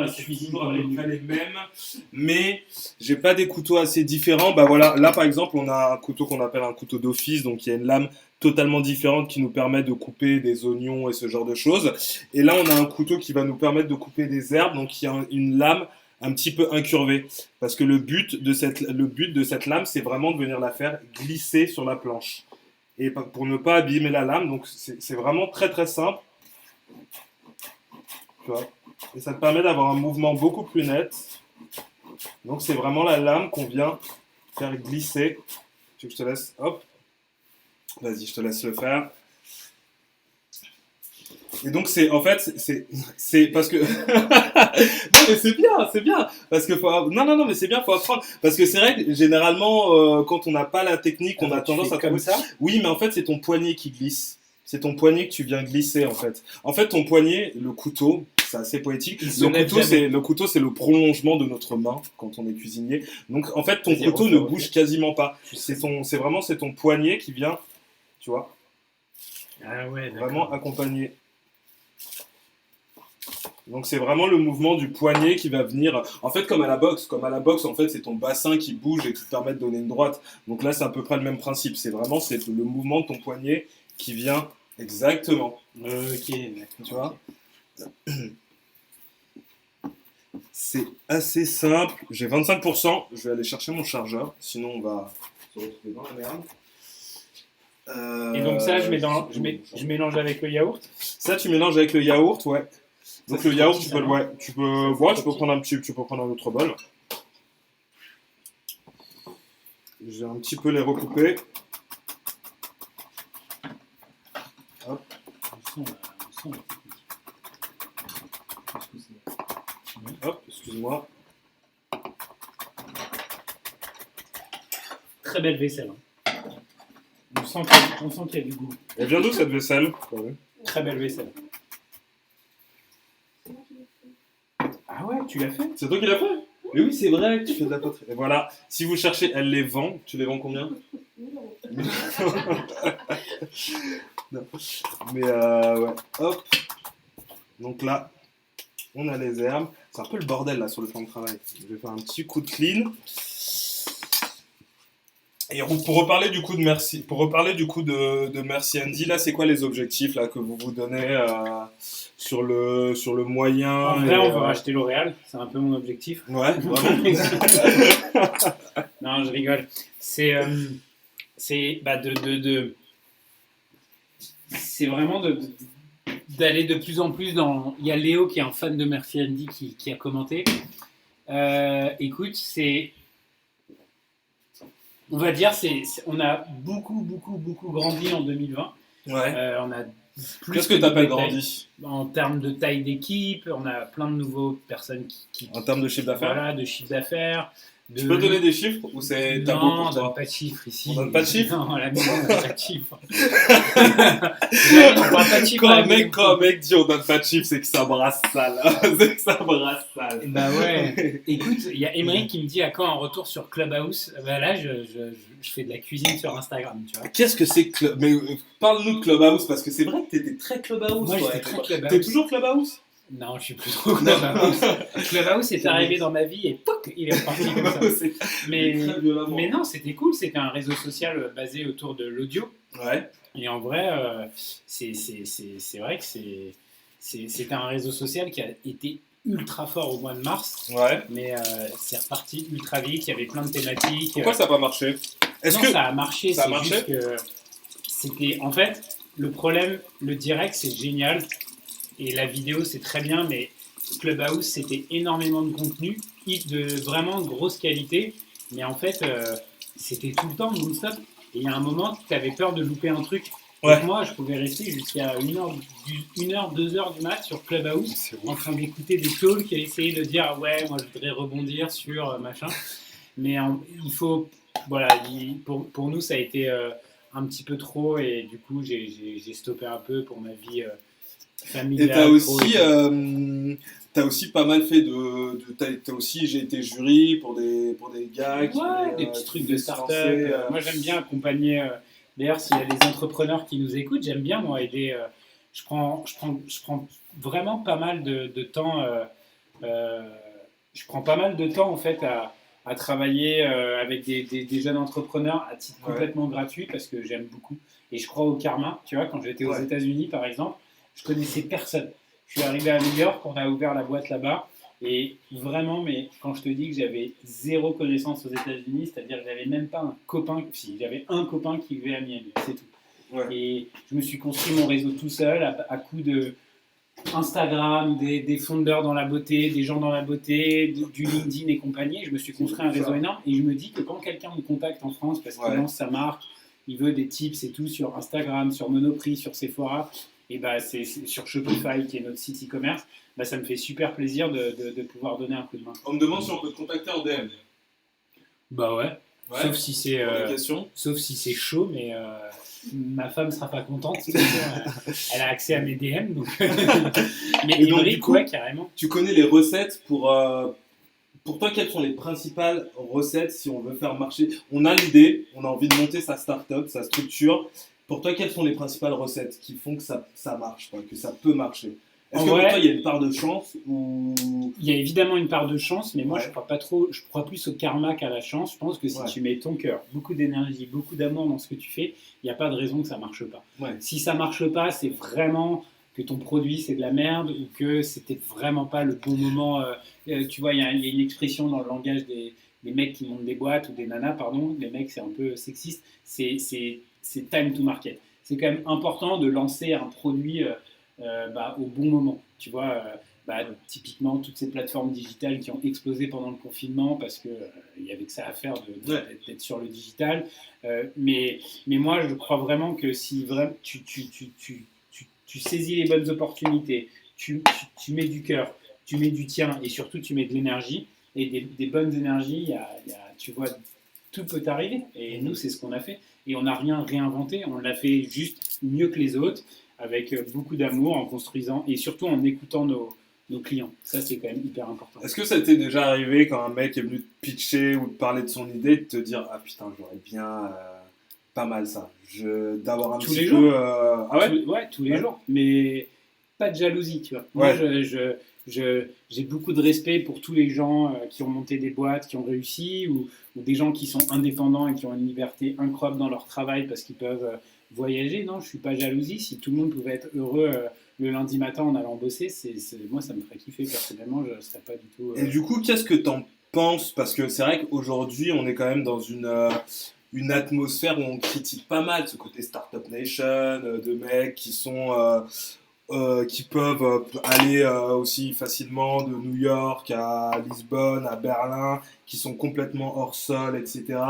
c'est toujours à peu près les mêmes, mais j'ai pas des couteaux assez différents. Bah voilà, là par exemple, on a un couteau qu'on appelle un couteau d'office, donc il y a une lame totalement différente qui nous permet de couper des oignons et ce genre de choses. Et là, on a un couteau qui va nous permettre de couper des herbes, donc il y a une lame un petit peu incurvée, parce que le but de cette lame, c'est vraiment de venir la faire glisser sur la planche, et pour ne pas abîmer la lame. Donc c'est vraiment très très simple. Tu vois. Et ça te permet d'avoir un mouvement beaucoup plus net. Donc c'est vraiment la lame qu'on vient faire glisser. Tu veux que je te laisse? Hop. Vas-y, je te laisse le faire. Et donc c'est parce que non mais c'est bien parce que non mais c'est bien, faut apprendre parce que c'est vrai que généralement quand on n'a pas la technique, on a tendance à comme ça. Oui, mais en fait c'est ton poignet qui glisse. C'est ton poignet que tu viens glisser en fait. En fait, ton poignet, le couteau, c'est assez poétique. Le couteau, c'est le prolongement de notre main quand on est cuisinier. Donc en fait, ton couteau ne bouge quasiment pas. C'est ton poignet qui vient, tu vois. Ah ouais, vraiment accompagner. Donc c'est vraiment le mouvement du poignet qui va venir, en fait comme à la boxe, en fait c'est ton bassin qui bouge et qui te permet de donner une droite. Donc là c'est à peu près le même principe, c'est le mouvement de ton poignet qui vient. Exactement. Ok, tu vois. C'est assez simple. J'ai 25%. Je vais aller chercher mon chargeur. Sinon, on va se retrouver dans la merde. Et donc ça, je mélange avec le yaourt. Ça, tu mélanges avec le yaourt, ouais. Donc Ça, le c'est yaourt, petit, tu ça, peux, non ouais, tu peux prendre un autre bol. Je vais un petit peu les recouper. Hop. On sent la technique. Hop, excuse-moi. Très belle vaisselle. Hein. On sent qu'il y a du goût. Elle vient d'où cette vaisselle? Ouais. Très belle vaisselle. Ah ouais, tu l'as fait? C'est toi qui l'as fait? Mais oui, c'est vrai, tu fais de la poterie. Et voilà, si vous cherchez, elle les vend. Tu les vends combien? Non. Mais ouais, hop. Donc là, on a les herbes. C'est un peu le bordel là sur le plan de travail. Je vais faire un petit coup de clean. Et pour reparler du coup de Merci Andy, là c'est quoi les objectifs là que vous vous donnez sur le moyen? En vrai, on veut racheter L'Oréal, c'est un peu mon objectif. Ouais, vraiment. Non, je rigole. C'est c'est vraiment d'aller de plus en plus dans. Il y a Léo qui est un fan de Merci Andy qui a commenté. Écoute, on va dire, on a beaucoup grandi en 2020. Ouais. On a plus Qu'est-ce que t'appelles de taille. grandi? En termes de taille d'équipe, on a plein de nouveaux personnes En termes de chiffre d'affaires? Voilà, de chiffre d'affaires. Tu peux donner des chiffres ou c'est tabou Non, pour on donne toi? pas de chiffres ici. On donne pas de chiffres? Non, à la maison, on donne pas de chiffres. On parle pas de chiffres. Quand un mec dit on donne pas de chiffres, c'est que ça brasse sale. C'est que ça brasse sale. Bah ouais. Écoute, il y a Emery qui me dit à quand un retour sur Clubhouse. Bah là, je fais de la cuisine sur Instagram, tu vois. Qu'est-ce que c'est que Mais parle-nous de Clubhouse parce que c'est vrai que t'étais très Clubhouse. Moi, toi. j'étais très Clubhouse. T'es toujours Clubhouse? Non, je suis plus trop Clubhouse. Clubhouse est arrivé dans ma vie et pouc, il est reparti comme ça. Mais non, c'était cool. C'était un réseau social basé autour de l'audio. Ouais. Et en vrai, c'est vrai que c'était un réseau social qui a été ultra fort au mois de mars. Ouais. Mais c'est reparti ultra vite. Il y avait plein de thématiques. Pourquoi ça n'a pas marché? Non, ça a marché. Ça a c'est marché juste que c'était en fait le problème. Le direct, c'est génial. Et la vidéo, c'est très bien, mais Clubhouse, c'était énormément de contenu, de vraiment grosse qualité. Mais en fait, c'était tout le temps non-stop. Et il y a un moment, tu avais peur de louper un truc. Ouais. Donc moi, je pouvais rester jusqu'à 1h, 2h du mat sur Clubhouse, en train d'écouter des talks et essayer de dire « Ouais, moi, je voudrais rebondir sur machin ». Mais il faut... Voilà, pour nous, ça a été un petit peu trop. Et du coup, j'ai stoppé un peu pour ma vie... familial, et t'as aussi pas mal fait t'as aussi, j'ai été jury pour des gars qui des petits trucs de start-up. lancer, Moi, j'aime bien accompagner. D'ailleurs, s'il y a des entrepreneurs qui nous écoutent, j'aime bien moi aider. Je prends vraiment pas mal de temps. Je prends pas mal de temps en fait à travailler avec des jeunes entrepreneurs à titre complètement gratuit parce que j'aime beaucoup et je crois au karma. Tu vois, quand j'étais aux États-Unis par exemple. Je connaissais personne. Je suis arrivé à New York, on a ouvert la boîte là-bas. Et vraiment, mais quand je te dis que j'avais zéro connaissance aux États-Unis, c'est-à-dire que j'avais même pas un copain, si j'avais un copain qui vivait à Miami, c'est tout. Ouais. Et je me suis construit mon réseau tout seul à coup de Instagram, des fondeurs dans la beauté, des gens dans la beauté, du LinkedIn et compagnie. Je me suis construit un réseau énorme et je me dis que quand quelqu'un me contacte en France parce qu'il lance sa marque, il veut des tips et tout sur Instagram, sur Monoprix, sur Sephora. Et bah, c'est sur Shopify, qui est notre site e-commerce, bah, ça me fait super plaisir de pouvoir donner un coup de main. On me demande si on peut te contacter en DM. Bah ouais. Sauf si c'est chaud, mais ma femme sera pas contente. Elle a accès à mes DM, donc. Mais donc, du coup, carrément. Tu connais les recettes pour toi, quelles sont les principales recettes si on veut faire marcher? On a l'idée, on a envie de monter sa start-up, sa structure. Pour toi, quelles sont les principales recettes qui font que ça marche, que ça peut marcher? Est-ce que pour toi, il y a une part de chance ou... Il y a évidemment une part de chance, mais moi, je crois pas trop. Je crois plus au karma qu'à la chance. Je pense que si tu mets ton cœur, beaucoup d'énergie, beaucoup d'amour dans ce que tu fais, il n'y a pas de raison que ça marche pas. Ouais. Si ça marche pas, c'est vraiment que ton produit, c'est de la merde ou que c'était vraiment pas le bon moment. Tu vois, il y a une expression dans le langage des mecs qui montent des boîtes ou des nanas, pardon, les mecs c'est un peu sexiste, c'est time to market. C'est quand même important de lancer un produit au bon moment. Tu vois, typiquement toutes ces plateformes digitales qui ont explosé pendant le confinement parce qu'il y avait que ça à faire d'être sur le digital. Mais moi, je crois vraiment que si vraiment tu saisis les bonnes opportunités, tu mets du cœur, tu mets du tien et surtout tu mets de l'énergie et des bonnes énergies, tu vois, tout peut arriver. Et nous, c'est ce qu'on a fait. Et on n'a rien réinventé, on l'a fait juste mieux que les autres, avec beaucoup d'amour, en construisant et surtout en écoutant nos clients. Ça, c'est quand même hyper important. Est-ce que ça t'est déjà arrivé quand un mec est venu te pitcher ou te parler de son idée, de te dire « Ah putain, j'aurais bien pas mal ça ». D'avoir un tous petit les peu... jours. Ah ouais Ouais, tous les jours. Mais pas de jalousie, tu vois. Moi, j'ai beaucoup de respect pour tous les gens qui ont monté des boîtes, qui ont réussi, ou des gens qui sont indépendants et qui ont une liberté incroyable dans leur travail parce qu'ils peuvent voyager. Non, je ne suis pas jalousie. Si tout le monde pouvait être heureux le lundi matin en allant bosser, moi, ça me ferait kiffer. Personnellement, je ne serais pas du tout... Et du coup, qu'est-ce que t'en penses? Parce que c'est vrai qu'aujourd'hui, on est quand même dans une atmosphère où on critique pas mal ce côté Startup Nation, de mecs qui peuvent aller aussi facilement de New York à Lisbonne, à Berlin, qui sont complètement hors sol, etc.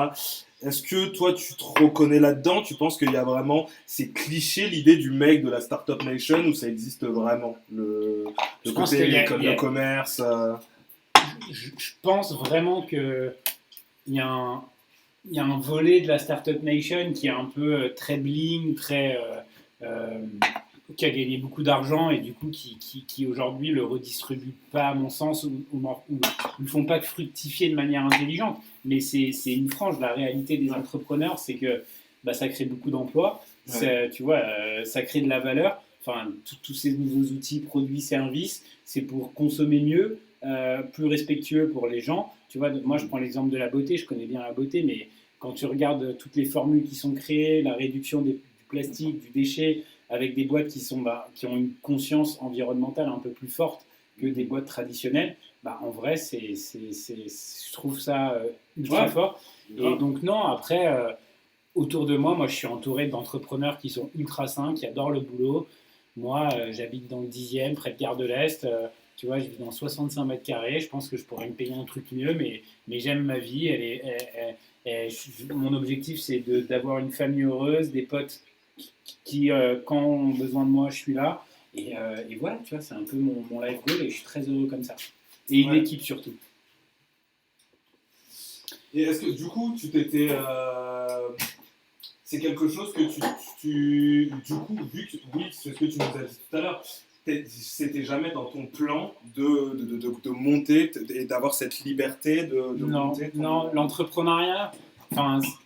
Est-ce que toi, tu te reconnais là-dedans? Tu penses qu'il y a vraiment ces clichés, l'idée du mec de la Startup Nation, où ça existe vraiment? Le côté école de commerce Je pense vraiment qu'il y a un volet de la Startup Nation qui est un peu très bling, qui a gagné beaucoup d'argent et du coup qui aujourd'hui le redistribue pas à mon sens ou ne font pas que fructifier de manière intelligente. Mais c'est une frange. La réalité des entrepreneurs, c'est que ça crée beaucoup d'emplois, tu vois, ça crée de la valeur. Enfin, tous ces nouveaux outils, produits, services, c'est pour consommer mieux, plus respectueux pour les gens. Tu vois, moi je prends l'exemple de la beauté, je connais bien la beauté, mais quand tu regardes toutes les formules qui sont créées, la réduction du plastique, du déchet, avec des boîtes qui ont une conscience environnementale un peu plus forte que des boîtes traditionnelles, en vrai, je trouve ça ultra fort. Et donc non, après, autour de moi, je suis entouré d'entrepreneurs qui sont ultra sains, qui adorent le boulot. Moi, j'habite dans le 10e, près de Gare de l'Est. Tu vois, je vis dans 65 mètres carrés. Je pense que je pourrais me payer un truc mieux, mais j'aime ma vie. Mon objectif, c'est d'avoir une famille heureuse, des potes qui quand ont besoin de moi, je suis là. Et voilà, tu vois, c'est un peu mon life goal et je suis très heureux comme ça. Et une équipe surtout. Et est-ce que du coup, tu t'étais... c'est quelque chose que du coup, vu que... Oui, c'est ce que tu nous as dit tout à l'heure. C'était jamais dans ton plan de monter et d'avoir cette liberté de monter Non, l'entrepreneuriat,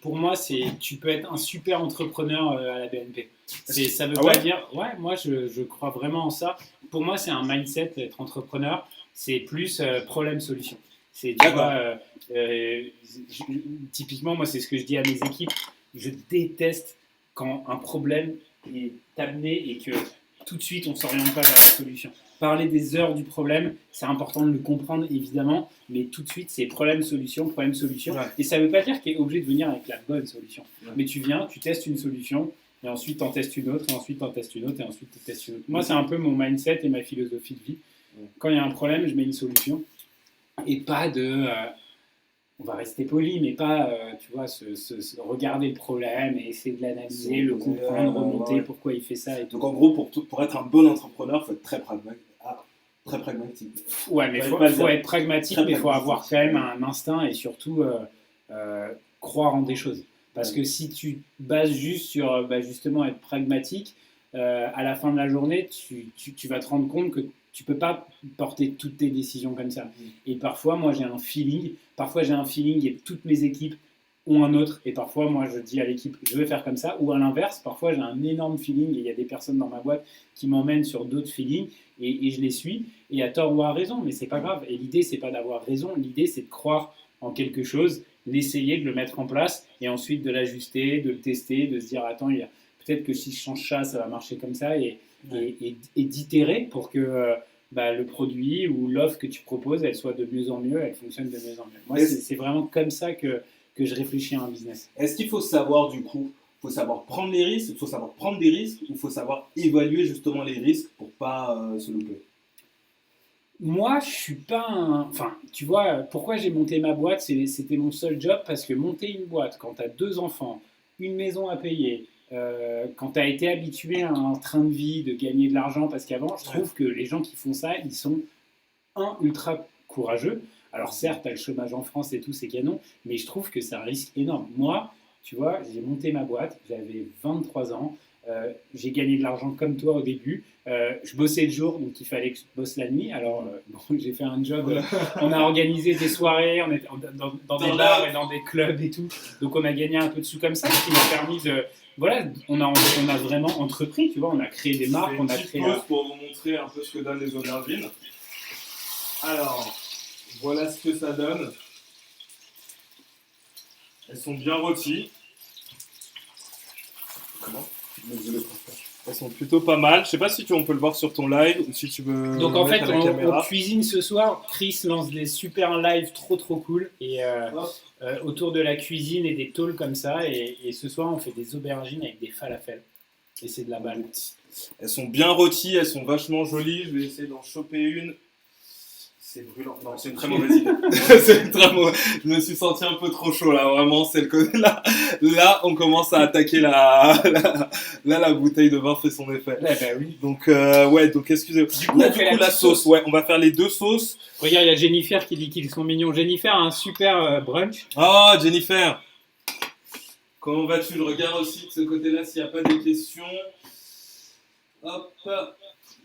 pour moi, tu peux être un super entrepreneur à la BNP. Ça veut pas dire... Ouais, moi, je crois vraiment en ça. Pour moi, c'est un mindset d'être entrepreneur. C'est plus problème-solution. Tu vois, typiquement, moi, c'est ce que je dis à mes équipes. Je déteste quand un problème est amené et que tout de suite, on ne s'oriente pas vers la solution. Parler des heures du problème, c'est important de le comprendre, évidemment, mais tout de suite, c'est problème-solution, problème-solution. Ouais. Et ça ne veut pas dire qu'il est obligé de venir avec la bonne solution. Ouais. Mais tu viens, tu testes une solution, et ensuite, tu en testes une autre, et ensuite, tu en testes une autre, et ensuite, tu testes une autre. Moi, c'est un peu mon mindset et ma philosophie de vie. Ouais. Quand il y a un problème, je mets une solution, et pas de... on va rester poli, mais pas, tu vois, regarder le problème et essayer de l'analyser, le comprendre, remonter, pourquoi il fait ça et tout. Donc en gros, pour être un bon entrepreneur, il faut être très pragmatique. Ouais, mais il faut être pragmatique, mais il faut avoir quand même un instinct et surtout croire en des choses. Parce que si tu bases juste sur justement être pragmatique, à la fin de la journée, tu vas te rendre compte que tu peux pas porter toutes tes décisions comme ça. Et parfois, moi, j'ai un feeling. Parfois, j'ai un feeling et toutes mes équipes ont un autre. Et parfois, moi, je dis à l'équipe, je vais faire comme ça. Ou à l'inverse, parfois, j'ai un énorme feeling et il y a des personnes dans ma boîte qui m'emmènent sur d'autres feelings et je les suis. Et à tort ou à raison, mais c'est pas grave. Et l'idée, c'est pas d'avoir raison. L'idée, c'est de croire en quelque chose, l'essayer, de le mettre en place et ensuite de l'ajuster, de le tester, de se dire, attends, peut-être que si je change ça va marcher comme ça. Et d'itérer pour que le produit ou l'offre que tu proposes, elle soit de mieux en mieux, elle fonctionne de mieux en mieux. Moi, c'est vraiment comme ça que je réfléchis à un business. Est-ce qu'il faut savoir du coup, il faut savoir prendre les risques, il faut savoir prendre des risques, ou il faut savoir évaluer justement les risques pour pas se louper? Moi, je suis pas un... Enfin, tu vois, pourquoi j'ai monté ma boîte, c'était mon seul job, parce que monter une boîte, quand tu as 2 enfants, une maison à payer, quand tu as été habitué à un train de vie, de gagner de l'argent, parce qu'avant, je trouve que les gens qui font ça, ils sont, ultra courageux. Alors certes, tu as le chômage en France et tout, c'est canon, mais je trouve que c'est un risque énorme. Moi, tu vois, j'ai monté ma boîte, j'avais 23 ans, j'ai gagné de l'argent comme toi au début. Je bossais le jour, donc il fallait que je bosse la nuit. Alors, bon, j'ai fait un job. On a organisé des soirées, on était dans des bars et dans des clubs et tout. Donc, on a gagné un peu de sous comme ça, ce qui m'a permis de. Voilà, on a vraiment entrepris, tu vois. On a créé des marques, on a créé. Pause pour vous montrer un peu ce que donnent les aubergines. Alors, voilà ce que ça donne. Elles sont bien rôties. Comment? Elles sont plutôt pas mal. Je sais pas si on peut le voir sur ton live ou si tu veux. Donc en fait, mettre à la caméra. on cuisine ce soir. Chris lance des super lives trop cool et autour de la cuisine et des tôles comme ça. Et ce soir, on fait des aubergines avec des falafels. Et c'est de la balle. Elles sont bien rôties, elles sont vachement jolies. Je vais essayer d'en choper une. C'est brûlant. Non, c'est une très mauvaise idée. C'est une très mauvaise. Je me suis senti un peu trop chaud là, vraiment. C'est le côté là. Là, on commence à attaquer Là, la bouteille de vin fait son effet. Ouais, bah oui. Donc, ouais, donc excusez-moi. Du coup, la sauce. Ouais, on va faire les 2 sauces. Regarde, il y a Jennifer qui dit qu'ils sont mignons. Jennifer a un super brunch. Ah, Jennifer. Comment vas-tu? Je regarde aussi de ce côté-là s'il n'y a pas des questions. Hop.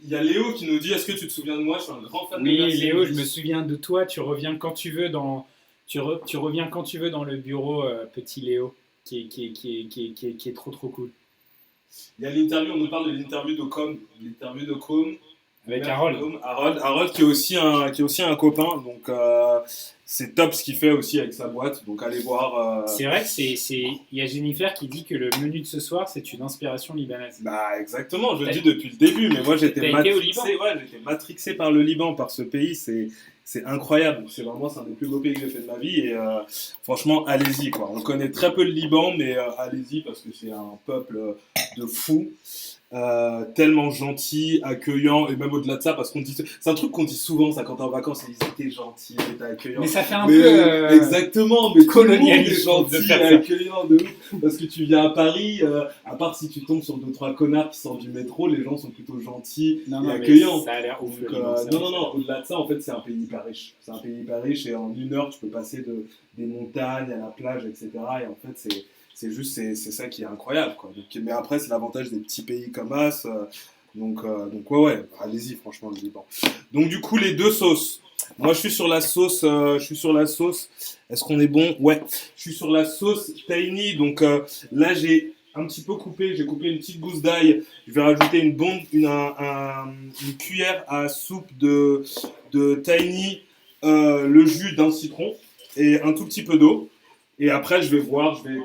Il y a Léo qui nous dit, est-ce que tu te souviens de moi? Je suis un grand fan de Oui, Léo, je me souviens de toi. Tu reviens quand tu veux dans, tu reviens quand tu veux dans le bureau, petit Léo, qui est trop cool. Il y a l'interview, on nous parle de l'interview de Com. Avec Harold. Harold qui est aussi un copain, donc c'est top ce qu'il fait aussi avec sa boîte, donc allez voir. C'est vrai que il y a Jennifer qui dit que le menu de ce soir c'est une inspiration libanaise. Bah exactement, je le dis depuis le début, mais moi j'étais matrixé par le Liban, par ce pays, c'est incroyable, c'est un des plus beaux pays que j'ai fait de ma vie et franchement allez-y quoi. On connaît très peu le Liban, mais allez-y parce que c'est un peuple de fous. Tellement gentil, accueillant, et même au-delà de ça, parce qu'on dit, c'est un truc qu'on dit souvent, ça, quand t'es en vacances, ils étaient gentils, ils étaient accueillants. Mais ça fait un peu exactement, mais colonialiste, gentil, accueillant de ouf, parce que tu viens à Paris, à part si tu tombes sur 2-3 connards qui sortent du métro, les gens sont plutôt gentils et accueillants. Ça a l'air ouf. Donc, non, au-delà de ça, en fait, c'est un pays hyper riche. C'est un pays hyper riche, et en 1 heure, tu peux passer des montagnes à la plage, etc. Et en fait, c'est ça qui est incroyable quoi. Donc, mais après c'est l'avantage des petits pays comme As, donc ouais, allez-y franchement le Liban. Donc du coup les 2 sauces. Moi je suis sur la sauce, Est-ce qu'on est bon? Ouais, je suis sur la sauce tahini. Donc là j'ai un petit peu coupé, j'ai coupé une petite gousse d'ail. Je vais rajouter une cuillère à soupe de tahini, le jus d'un citron et un tout petit peu d'eau. Et après,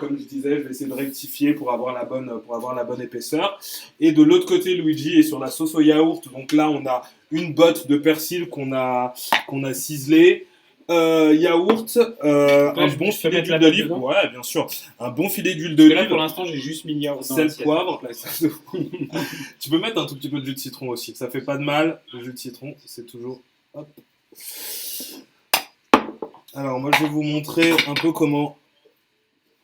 comme je disais, je vais essayer de rectifier pour avoir la bonne épaisseur. Et de l'autre côté, Luigi est sur la sauce au yaourt. Donc là, on a une botte de persil qu'on a ciselé. Yaourt, un bon filet d'huile d'olive. Ouais, bien sûr. Un bon filet d'huile d'olive. Là, pour l'instant, j'ai juste mis le yaourt. Sel, poivre. Tu peux mettre un tout petit peu de jus de citron aussi. Ça fait pas de mal. Le jus de citron, c'est toujours... Hop. Alors, moi, je vais vous montrer un peu comment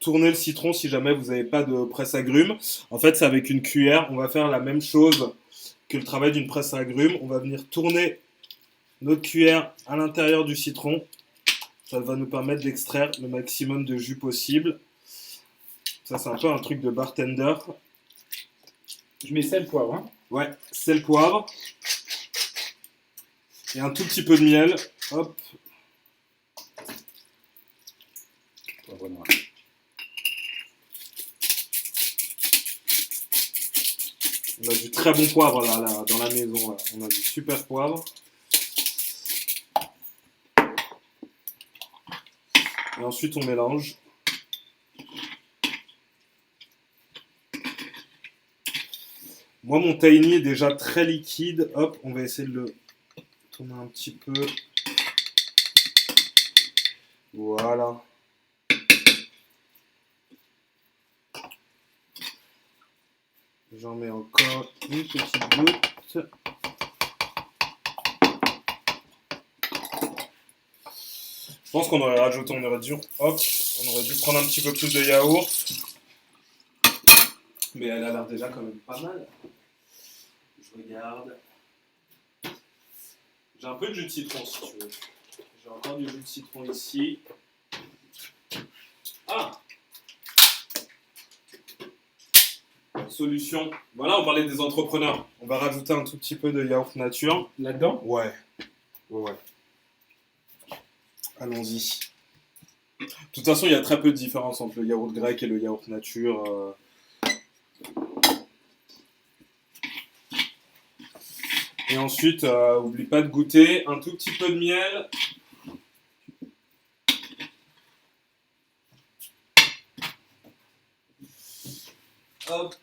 tourner le citron si jamais vous n'avez pas de presse agrumes. En fait, c'est avec une cuillère. On va faire la même chose que le travail d'une presse à agrumes. On va venir tourner notre cuillère à l'intérieur du citron. Ça va nous permettre d'extraire le maximum de jus possible. Ça, c'est un peu un truc de bartender. Je mets sel, poivre. Hein. Ouais, sel, poivre. Et un tout petit peu de miel. Hop. Poivre noir. On a du très bon poivre là dans la maison. Là. On a du super poivre. Et ensuite on mélange. Moi mon tahini est déjà très liquide. Hop, on va essayer de le tourner un petit peu. Voilà. J'en mets encore une petite goutte. Je pense qu'on aurait rajouté, on aurait dû prendre un petit peu plus de yaourt. Mais elle a l'air déjà quand même pas mal. Je regarde. J'ai un peu de jus de citron si tu veux. J'ai encore du jus de citron ici. Ah! Solution. Voilà, on parlait des entrepreneurs. On va rajouter un tout petit peu de yaourt nature. Là-dedans? Ouais. Ouais. Allons-y. De toute façon, il y a très peu de différence entre le yaourt grec et le yaourt nature. Et ensuite, oublie pas de goûter un tout petit peu de miel. Hop.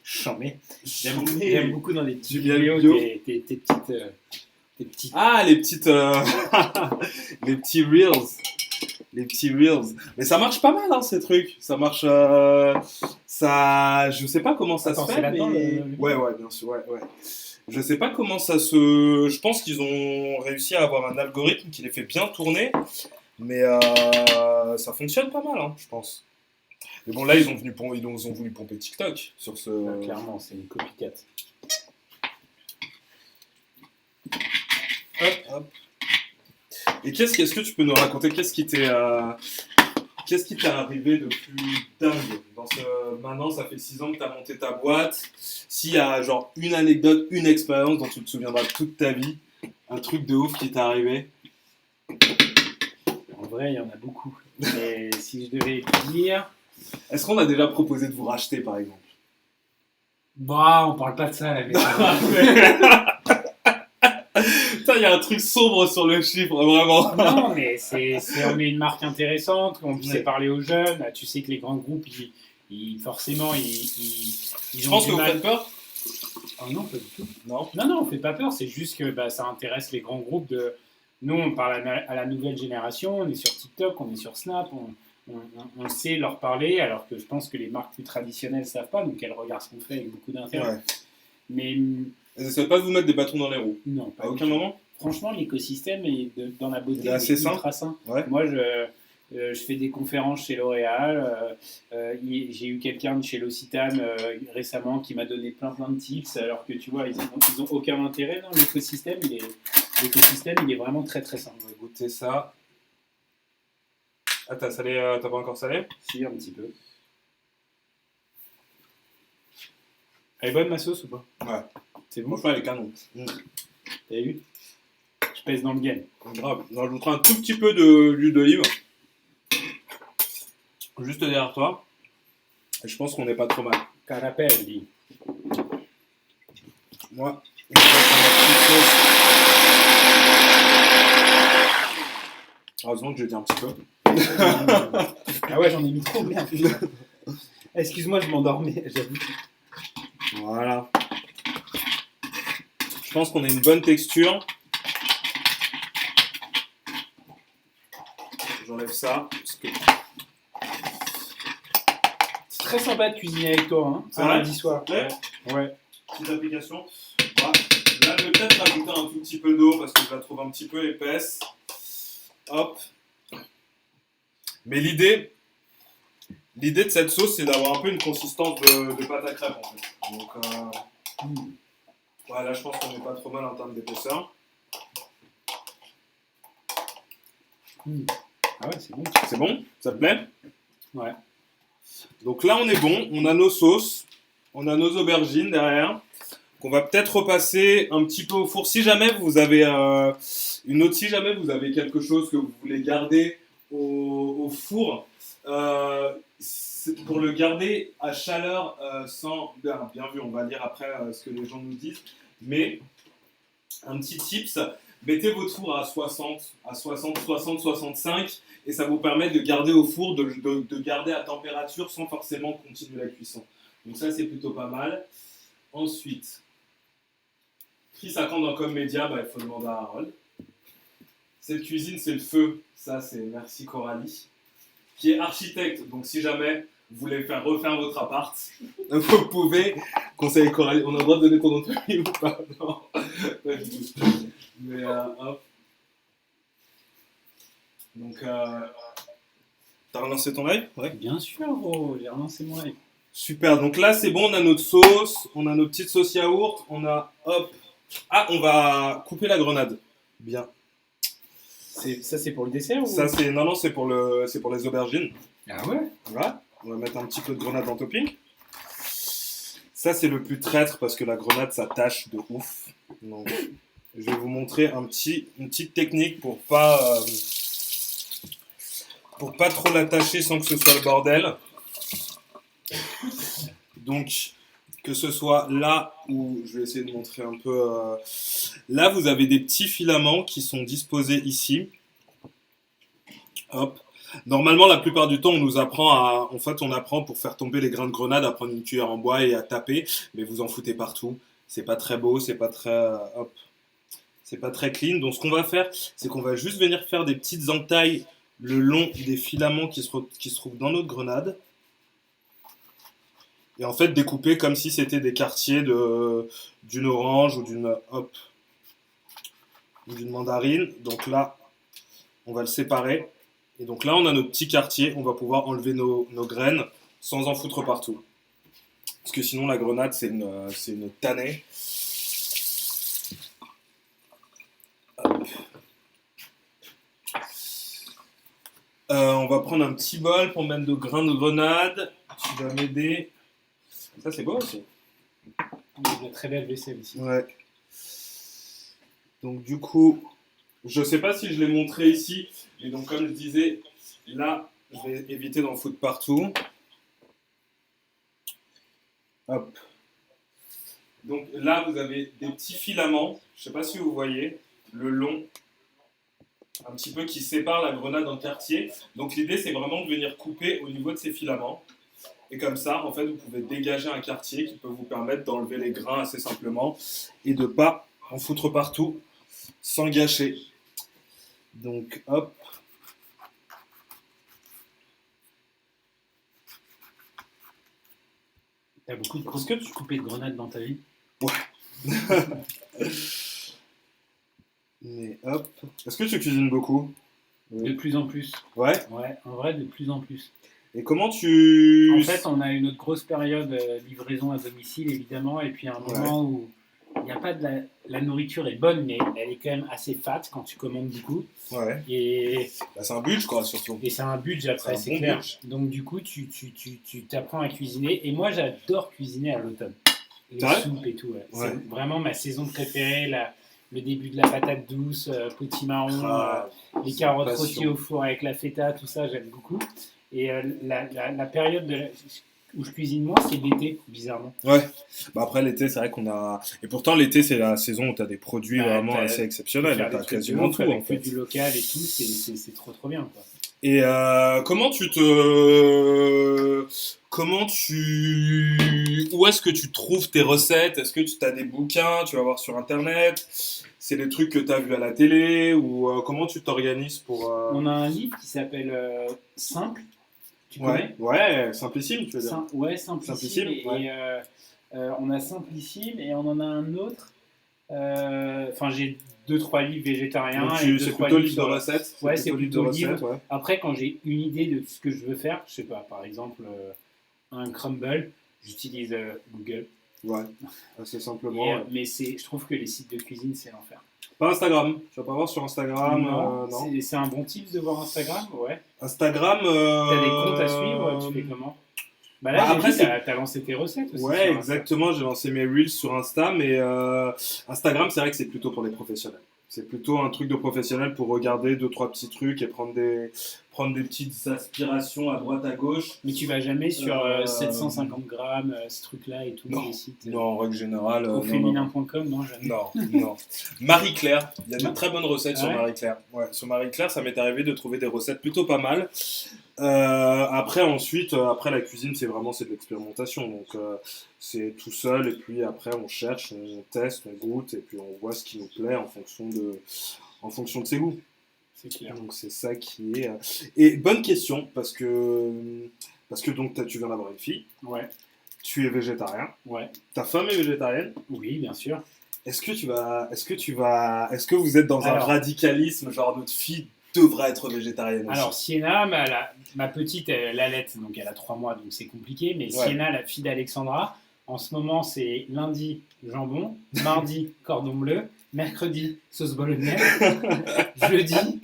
Chambé. J'aime beaucoup dans les petits Du miel vidéos bio. tes petites. Ah, les petites, les petits reels. Les petits reels. Mais ça marche pas mal, hein, ces trucs. Ça marche. Ça. Je sais pas comment ça Attends, se c'est fait. là-dedans, Mais... le- Ouais, bien sûr. Ouais. Je sais pas comment ça se. Je pense qu'ils ont réussi à avoir un algorithme qui les fait bien tourner. Mais ça fonctionne pas mal, hein, je pense. Mais bon, là, ils ont voulu pomper TikTok sur ce. Clairement, c'est une copycat. Hop. Et qu'est-ce que tu peux nous raconter? Qu'est-ce qui t'est arrivé de plus dingue dans ce... Maintenant, ça fait 6 ans que tu as monté ta boîte. S'il y a genre une anecdote, une expérience dont tu te souviendras toute ta vie, un truc de ouf qui t'est arrivé. En vrai, il y en a beaucoup. Mais si je devais dire. Est-ce qu'on a déjà proposé de vous racheter, par exemple? Bah, on parle pas de ça, là. Putain, il y a un truc sombre sur le chiffre, vraiment. Non, mais on est une marque intéressante, on sait Ouais. parler aux jeunes. Tu sais que les grands groupes, forcément, ils Je ont pense du que vous mal. faites peur. Oh non, pas du tout. Non. Non, on fait pas peur. C'est juste que ça intéresse les grands groupes. Nous, on parle à la nouvelle génération. On est sur TikTok, on est sur Snap. On sait leur parler, alors que je pense que les marques plus traditionnelles savent pas. Donc elles regardent ce qu'on fait avec beaucoup d'intérêt. Ouais. Mais Ils essaient pas de vous mettre des bâtons dans les roues. non, pas À du aucun tout. moment. Franchement, l'écosystème est dans la beauté, Il est assez sain. ultra sain. Ouais. Moi, je fais des conférences chez L'Oréal. J'ai eu quelqu'un de chez L'Occitane récemment qui m'a donné plein de tips, alors que tu vois, ils ont aucun intérêt. Non, l'écosystème, il est vraiment très très sain. On va goûter ça. Ah, t'as pas encore salé? Si, un petit peu. Elle est bonne ma sauce ou pas? Ouais. C'est bon. Franchement, elle est canon. T'as vu? Je pèse dans le game. Grave. On rajoutera un tout petit peu d'huile d'olive. Juste derrière toi. Et je pense qu'on n'est pas trop mal. Carapelle, dit. Moi, je vais mettre ma petite sauce. Heureusement que j'ai dit un petit peu. Ah ouais, j'en ai mis trop, merde. Excuse-moi, je m'endormais, j'avoue. Voilà. Je pense qu'on a une bonne texture. J'enlève ça. Parce que... C'est très sympa de cuisiner avec toi, hein. C'est Un vrai lundi soir. Ouais. Ouais. Petite application. Voilà. Là, je vais peut-être rajouter un tout petit peu d'eau parce que je la trouve un petit peu épaisse. Hop. Mais l'idée de cette sauce, c'est d'avoir un peu une consistance de pâte à crêpes en fait. Donc, ouais, là, je pense qu'on n'est pas trop mal en termes d'épaisseur. Ah ouais, c'est bon. C'est bon? Ça te plaît? Ouais. Donc là, on est bon. On a nos sauces. On a nos aubergines derrière. Qu'on va peut-être repasser un petit peu au four. Si jamais vous avez si jamais vous avez quelque chose que vous voulez garder au four, pour le garder à chaleur sans... Bien vu, on va lire après ce que les gens nous disent. Mais un petit tips, mettez votre four à 60, 65 et ça vous permet de garder au four, de garder à température sans forcément continuer la cuisson. Donc ça, c'est plutôt pas mal. Ensuite, Chris à quand dans Com Média, il faut demander à Harold. Cette cuisine, c'est le feu. Ça, c'est merci Coralie, qui est architecte. Donc si jamais vous voulez refaire votre appart, vous pouvez. Conseil Coralie, on a le droit de donner ton nom de famille ou pas? Non, pas du tout. Mais hop. Donc, t'as relancé ton live? Ouais. Bien sûr, gros, j'ai relancé mon live. Super, donc là c'est bon, on a notre sauce, on a nos petites sauces yaourt, on a, hop. Ah, on va couper la grenade. Bien. Ça, c'est pour le dessert ou... Ça, non, c'est pour les aubergines. Ah ouais? Voilà, on va mettre un petit peu de grenade en topping. Ça, c'est le plus traître parce que la grenade, ça tâche de ouf. Donc, je vais vous montrer une petite technique pour pas trop l'attacher sans que ce soit le bordel. Donc, que ce soit là où, je vais essayer de montrer un peu, là vous avez des petits filaments qui sont disposés ici. Hop. Normalement, la plupart du temps, on apprend pour faire tomber les grains de grenade à prendre une cuillère en bois et à taper, mais vous en foutez partout. C'est pas très beau, c'est pas très, c'est pas très clean. Donc, ce qu'on va faire, c'est qu'on va juste venir faire des petites entailles le long des filaments qui se trouvent dans notre grenade. Et en fait, découper comme si c'était des quartiers d'une orange ou d'une mandarine. Donc là, on va le séparer. Et donc là, on a nos petits quartiers. On va pouvoir enlever nos graines sans en foutre partout. Parce que sinon, la grenade, c'est une tannée. Hop. On va prendre un petit bol pour mettre de grains de grenade. Tu vas m'aider. Ça, c'est beau aussi. Il y a de très belle vaisselle ici. Ouais. Donc, du coup, je sais pas si je l'ai montré ici, mais donc, comme je disais, là, je vais éviter d'en foutre partout. Hop. Donc, là, vous avez des petits filaments, je sais pas si vous voyez, le long, un petit peu qui sépare la grenade en quartier. Donc, l'idée, c'est vraiment de venir couper au niveau de ces filaments. Et comme ça, en fait, vous pouvez dégager un quartier qui peut vous permettre d'enlever les grains assez simplement et de ne pas en foutre partout sans gâcher. Donc, hop. T'as beaucoup de croque-up, tu coupais de grenades dans ta vie? Ouais. Mais hop. Est-ce que tu cuisines beaucoup? De plus en plus. Ouais. Ouais, en vrai, de plus en plus. Et comment tu... En fait, on a une autre grosse période livraison à domicile, évidemment, et puis un moment où il n'y a pas de la nourriture est bonne, mais elle est quand même assez fat quand tu commandes beaucoup. Ouais. Et c'est un budget, quoi, surtout. Et c'est un budget après, c'est clair. Budget. Donc du coup, tu t'apprends à cuisiner. Et moi, j'adore cuisiner à l'automne. Les soupes et tout. Ouais. C'est vraiment ma saison préférée. Le début de la patate douce, potimarron, les carottes rôties au four avec la feta, tout ça, j'aime beaucoup. Et la période où je cuisine moins, c'est l'été, bizarrement. Ouais. Après, l'été, c'est vrai qu'on a... Et pourtant, l'été, c'est la saison où tu as des produits vraiment assez exceptionnels. Tu as quasiment tout, en fait. Du local et tout, c'est trop, trop bien, quoi. Et comment où est-ce que tu trouves tes recettes? Est-ce que tu as des bouquins, tu vas voir sur Internet? C'est des trucs que tu as vus à la télé? Ou comment tu t'organises pour... On a un livre qui s'appelle Simple. Tu connais? Ouais, Simplissime, tu veux dire? Ouais, Simplissime. Et on a Simplissime et on en a un autre. Enfin, j'ai 2-3 livres végétariens. Donc c'est plutôt livre de recettes? Ouais, c'est plutôt livre. Ouais. Après, quand j'ai une idée de ce que je veux faire, je sais pas, par exemple, un crumble, j'utilise Google. Ouais, assez simplement. Mais je trouve que les sites de cuisine, c'est l'enfer. Pas Instagram, tu vas pas voir sur Instagram. Non. C'est un bon tip de voir Instagram, ouais. Instagram. T'as des comptes à suivre, tu fais comment? Là, après, t'as lancé tes recettes aussi. Ouais, exactement, j'ai lancé mes Reels sur Insta, mais Instagram, c'est vrai que c'est plutôt pour les professionnels. C'est plutôt un truc de professionnel pour regarder 2-3 petits trucs et prendre des petites aspirations à droite, à gauche. Mais tu vas jamais sur 750 grammes, ce truc-là et tout, les sites. Non, en règle générale. Au féminin.com, non, jamais. Non. Marie-Claire, il y a de très bonnes recettes sur Marie-Claire. Ouais, sur Marie-Claire, ça m'est arrivé de trouver des recettes plutôt pas mal. Après la cuisine, c'est de l'expérimentation. Donc, c'est tout seul, et puis après, on cherche, on teste, on goûte, et puis on voit ce qui nous plaît en fonction de ses goûts. C'est clair. Donc, c'est ça qui est. Et bonne question, parce que donc, tu viens d'avoir une fille, Ouais, tu es végétarien, ouais. ta femme est végétarienne. Oui, bien sûr. Est-ce que vous êtes dans un Alors- radicalisme, genre notre fille devra être végétarienne aussi? Alors, Sienna, ma petite, elle allait, donc elle a 3 mois, donc c'est compliqué. Mais Ouais. Sienna, la fille d'Alexandra, en ce moment, c'est lundi, jambon, mardi, cordon bleu, mercredi, sauce bolognaise, jeudi,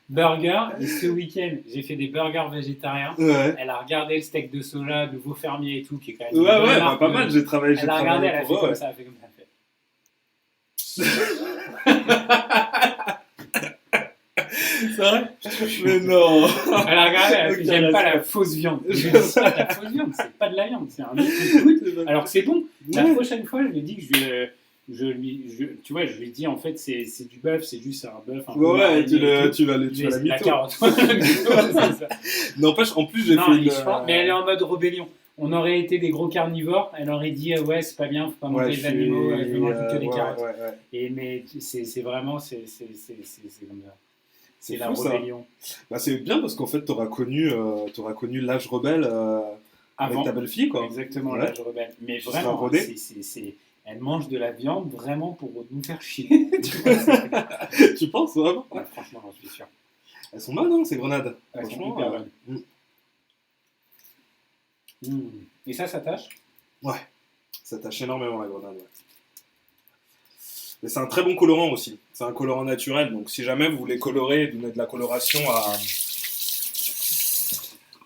burger. Et ce week-end, j'ai fait des burgers végétariens. Ouais. Elle a regardé le steak de soja, nouveau fermier et tout, qui est quand même. Ouais, une bonne ouais, marque pas de- mal, j'ai travaillé Elle a regardé, elle a fait pour eux, comme ouais. ça, elle a fait comme ça. C'est vrai? Mais non. Elle a regardé, elle a fait, Ok, j'aime pas d'accord. la fausse viande. Je lui ai dit, c'est pas de la fausse viande, c'est pas de la viande, c'est un autre truc. Alors que c'est bon. La Ouais. prochaine fois, je lui ai dit que tu vois, je lui ai dit en fait c'est du bœuf, c'est juste un bœuf un peu Ouais, mariné et tout. tu l'as La mytho. carotte. C'est ça. N'empêche, en plus, j'ai Non, fait mais, mais elle est en mode rébellion. On aurait été des gros carnivores, elle aurait dit ouais c'est pas bien, faut pas manger les animaux, je veux manger que des carottes. Ouais. Et mais c'est vraiment c'est comme ça. C'est la fou, ça. rébellion. Bah, c'est bien parce qu'en fait, t'auras connu l'âge rebelle avec Avant. ta belle-fille, quoi. Exactement, Ouais. l'âge rebelle. Mais Tu seras vraiment, rodé. elle mange de la viande vraiment pour nous faire chier. Tu vois, Tu penses vraiment? ouais, franchement, j'en suis sûr. Elles sont bonnes, hein, ces grenades. Elles sont Franchement, hyper bonnes. Et ça tâche. ça tâche énormément la grenade. Ouais. Mais c'est un très bon colorant aussi. C'est un colorant naturel. Donc si jamais vous voulez colorer et donner de la coloration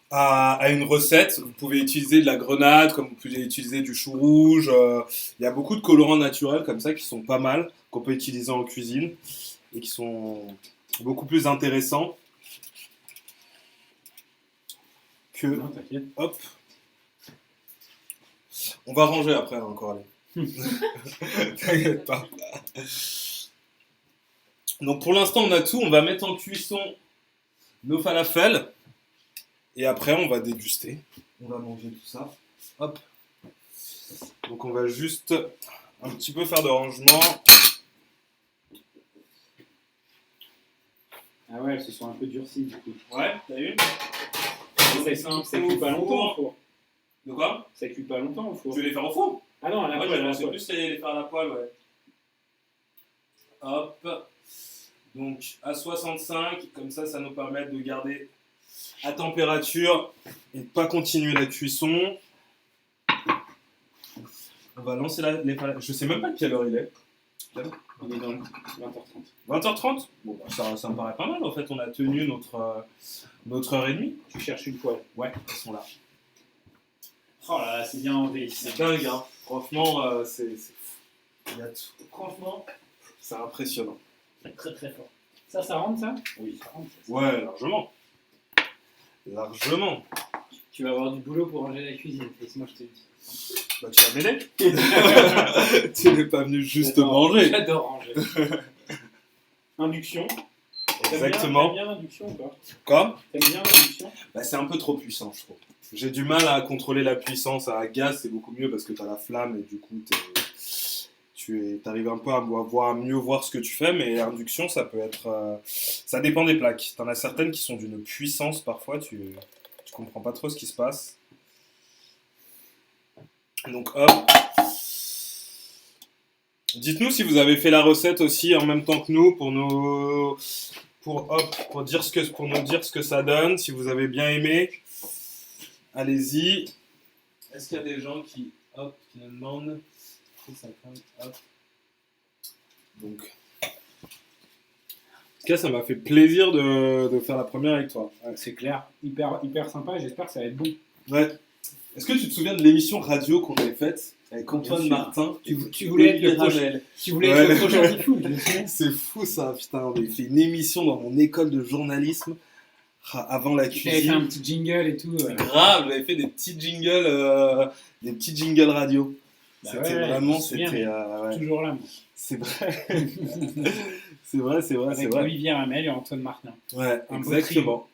à une recette, vous pouvez utiliser de la grenade, comme vous pouvez utiliser du chou rouge. Il y a beaucoup de colorants naturels comme ça qui sont pas mal, qu'on peut utiliser en cuisine et qui sont beaucoup plus intéressants que... Non, t'inquiète. Hop. On va ranger après, hein, encore aller. T'inquiète pas. Donc pour l'instant, on a tout. On va mettre en cuisson nos falafels. Et après, on va déguster. On va manger tout ça. Hop. Donc on va juste un petit peu faire de rangement. Ah ouais, elles se sont un peu durcies du coup. Ouais, t'as vu? Ça cuit pas longtemps au four. De quoi? Ça cuit pas longtemps au four. Tu veux les faire au four? Ah non, à la Ouais, poêle, à la c'est poêle. plus les faire à la poêle, ouais. Hop. Donc à 65, comme ça nous permet de garder à température et de pas continuer la cuisson. On va lancer les falafels. Je sais même pas quelle heure il est. On est dans le 20h30. 20h30? Bon, bah, ça me paraît pas mal en fait. On a tenu notre heure et demie. Tu cherches une poêle. Ouais, ils sont là. Oh là là, c'est bien enlevé. C'est dingue, hein. Franchement, c'est fou. Il y a tout. Franchement, c'est impressionnant. Très très fort. Ça rentre ça? Oui, ça rentre. Ouais, largement. Largement. Tu vas avoir du boulot pour ranger la cuisine, laisse-moi je te dis. Bah, tu vas m'aider. Tu n'es pas venu juste J'adore- manger. J'adore ranger. Induction. Exactement. T'aimes bien l'induction ou pas? Quoi? T'aimes bien l'induction? Bah, c'est un peu trop puissant, je trouve. J'ai du mal à contrôler la puissance. À gaz, c'est beaucoup mieux parce que tu as la flamme et du coup, tu arrives un peu à mieux voir ce que tu fais. Mais induction, ça peut être... ça dépend des plaques. Tu en as certaines qui sont d'une puissance parfois. Tu comprends pas trop ce qui se passe. Donc, hop. Dites-nous si vous avez fait la recette aussi en même temps que nous pour nous dire ce que ça donne, si vous avez bien aimé. Allez-y. Est-ce qu'il y a des gens qui nous demandent? Hop. Donc. En tout cas, ça m'a fait plaisir de faire la première avec toi. Ouais. C'est clair, hyper sympa, j'espère que ça va être bon. Ouais. Est-ce que tu te souviens de l'émission radio qu'on avait faite avec Antoine Bien sûr. Martin? Tu voulais être le prochain. Ramel. Tu voulais être le prochain Diffoul, je me souviens. C'est fou ça, putain. On avait fait une émission dans mon école de journalisme avant la Tu avais fait un cuisine. petit jingle et tout. Grave, j'avais fait des petits jingles radio. Bah C'était ouais, vraiment, je me souviens, c'était. mais Ouais. toujours là, moi. C'est vrai. c'est vrai. Avec Olivier Ramel et Antoine Martin. Ouais, Un beau exactement.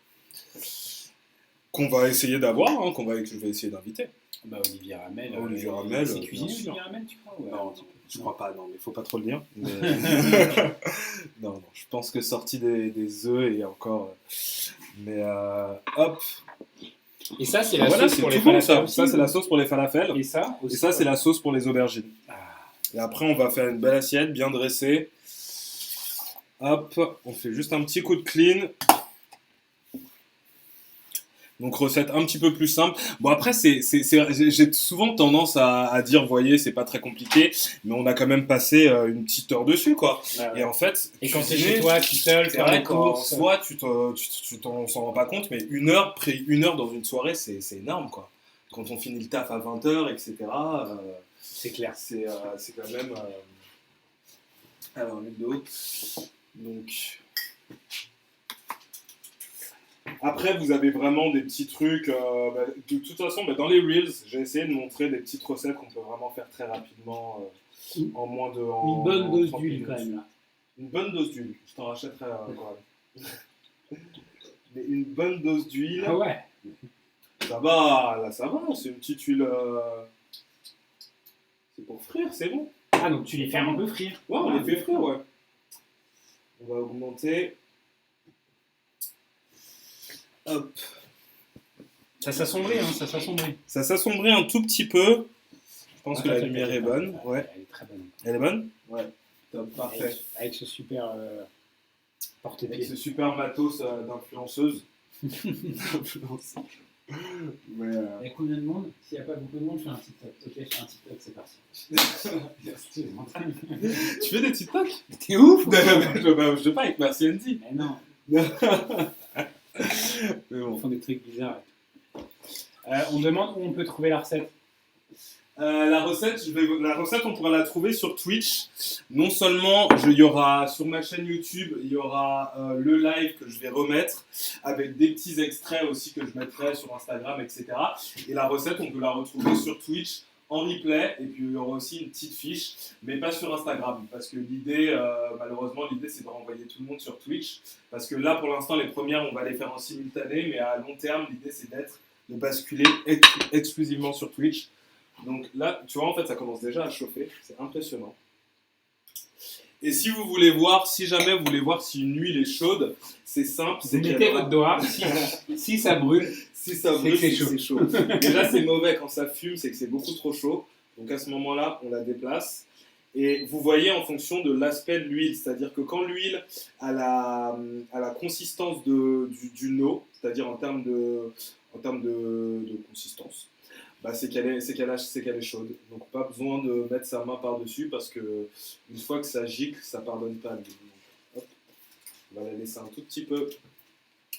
qu'on va essayer d'avoir, hein, que je vais essayer d'inviter. Bah, Olivier Ramel. Olivier Ramel, c'est bien cuisinier, sûr. Olivier Ramel, tu crois? Ouais. Non, je crois pas, non, mais faut pas trop le dire. Mais... non, je pense que sorti des œufs et encore. Mais hop. Et ça, c'est la Voilà, sauce c'est pour les tout bon, falafels. ça, c'est la sauce pour les falafels. Et ça aussi, Et ça, c'est la sauce pour les aubergines. Ah. Et après, on va faire une belle assiette, bien dressée. Hop, on fait juste un petit coup de clean. Donc recette un petit peu plus simple. Bon après, j'ai souvent tendance à dire, voyez, c'est pas très compliqué, mais on a quand même passé une petite heure dessus, quoi. Ouais. Et en fait, Et quand t'es cuisiner, chez toi, tout seul, faire les courses. soit tu t'en s'en rends pas compte, mais une heure dans une soirée, c'est énorme, quoi. Quand on finit le taf à 20h, etc., c'est clair. c'est quand même... Alors, l'huile d'eau. Donc... Après, vous avez vraiment des petits trucs. De toute façon, dans les Reels, j'ai essayé de montrer des petites recettes qu'on peut vraiment faire très rapidement, en moins de. Une bonne dose 30 d'huile, minutes. quand même, là. Une bonne dose d'huile. Je t'en rachèterai encore une. Mais une bonne dose d'huile. Ah ouais. Ça va, là, ça va. C'est une petite huile. C'est pour frire, c'est bon. Ah, donc tu les fais un peu frire. Ouais, on les fait frire, ouais. On va augmenter. Hop. Ça s'assombrit, hein, ça s'assombrit. Ça s'assombrit un tout petit peu. Je pense que la t'inquiète, lumière est bonne. Ouais. Elle est très bonne. Elle est bonne? Ouais. Top, parfait. Avec ce super Avec porte-pied. ce super matos d'influenceuse. Mais Il y a combien de monde? S'il n'y a pas beaucoup de monde, je fais un TikTok. Ok, je fais un TikTok, c'est parti. tu fais des TikTok? T'es ouf? Je sais pas avec Merci Andy. Mais non. Mais bon. Ils font des trucs bizarres. On demande où on peut trouver la recette. La recette, on pourra la trouver sur Twitch. Non seulement, il y aura sur ma chaîne YouTube, il y aura le live que je vais remettre avec des petits extraits aussi que je mettrai sur Instagram, etc. Et la recette, on peut la retrouver sur Twitch en replay. Et puis il y aura aussi une petite fiche, mais pas sur Instagram. Parce que l'idée, malheureusement, c'est de renvoyer tout le monde sur Twitch. Parce que là, pour l'instant, les premières, on va les faire en simultané. Mais à long terme, l'idée, c'est de basculer exclusivement sur Twitch. Donc là, tu vois, en fait, ça commence déjà à chauffer. C'est impressionnant. Et si jamais vous voulez voir si une huile est chaude, c'est simple. Vous mettez votre doigt. Si ça brûle, si ça brûle, c'est c'est chaud. Déjà, c'est mauvais quand ça fume, c'est que c'est beaucoup trop chaud. Donc à ce moment-là, on la déplace. Et vous voyez en fonction de l'aspect de l'huile, c'est-à-dire que quand l'huile a la consistance d'une eau, c'est-à-dire en termes de consistance, c'est qu'elle est chaude. Donc pas besoin de mettre sa main par-dessus parce que une fois que ça gicle, ça pardonne pas. Donc, hop, on va la laisser un tout petit peu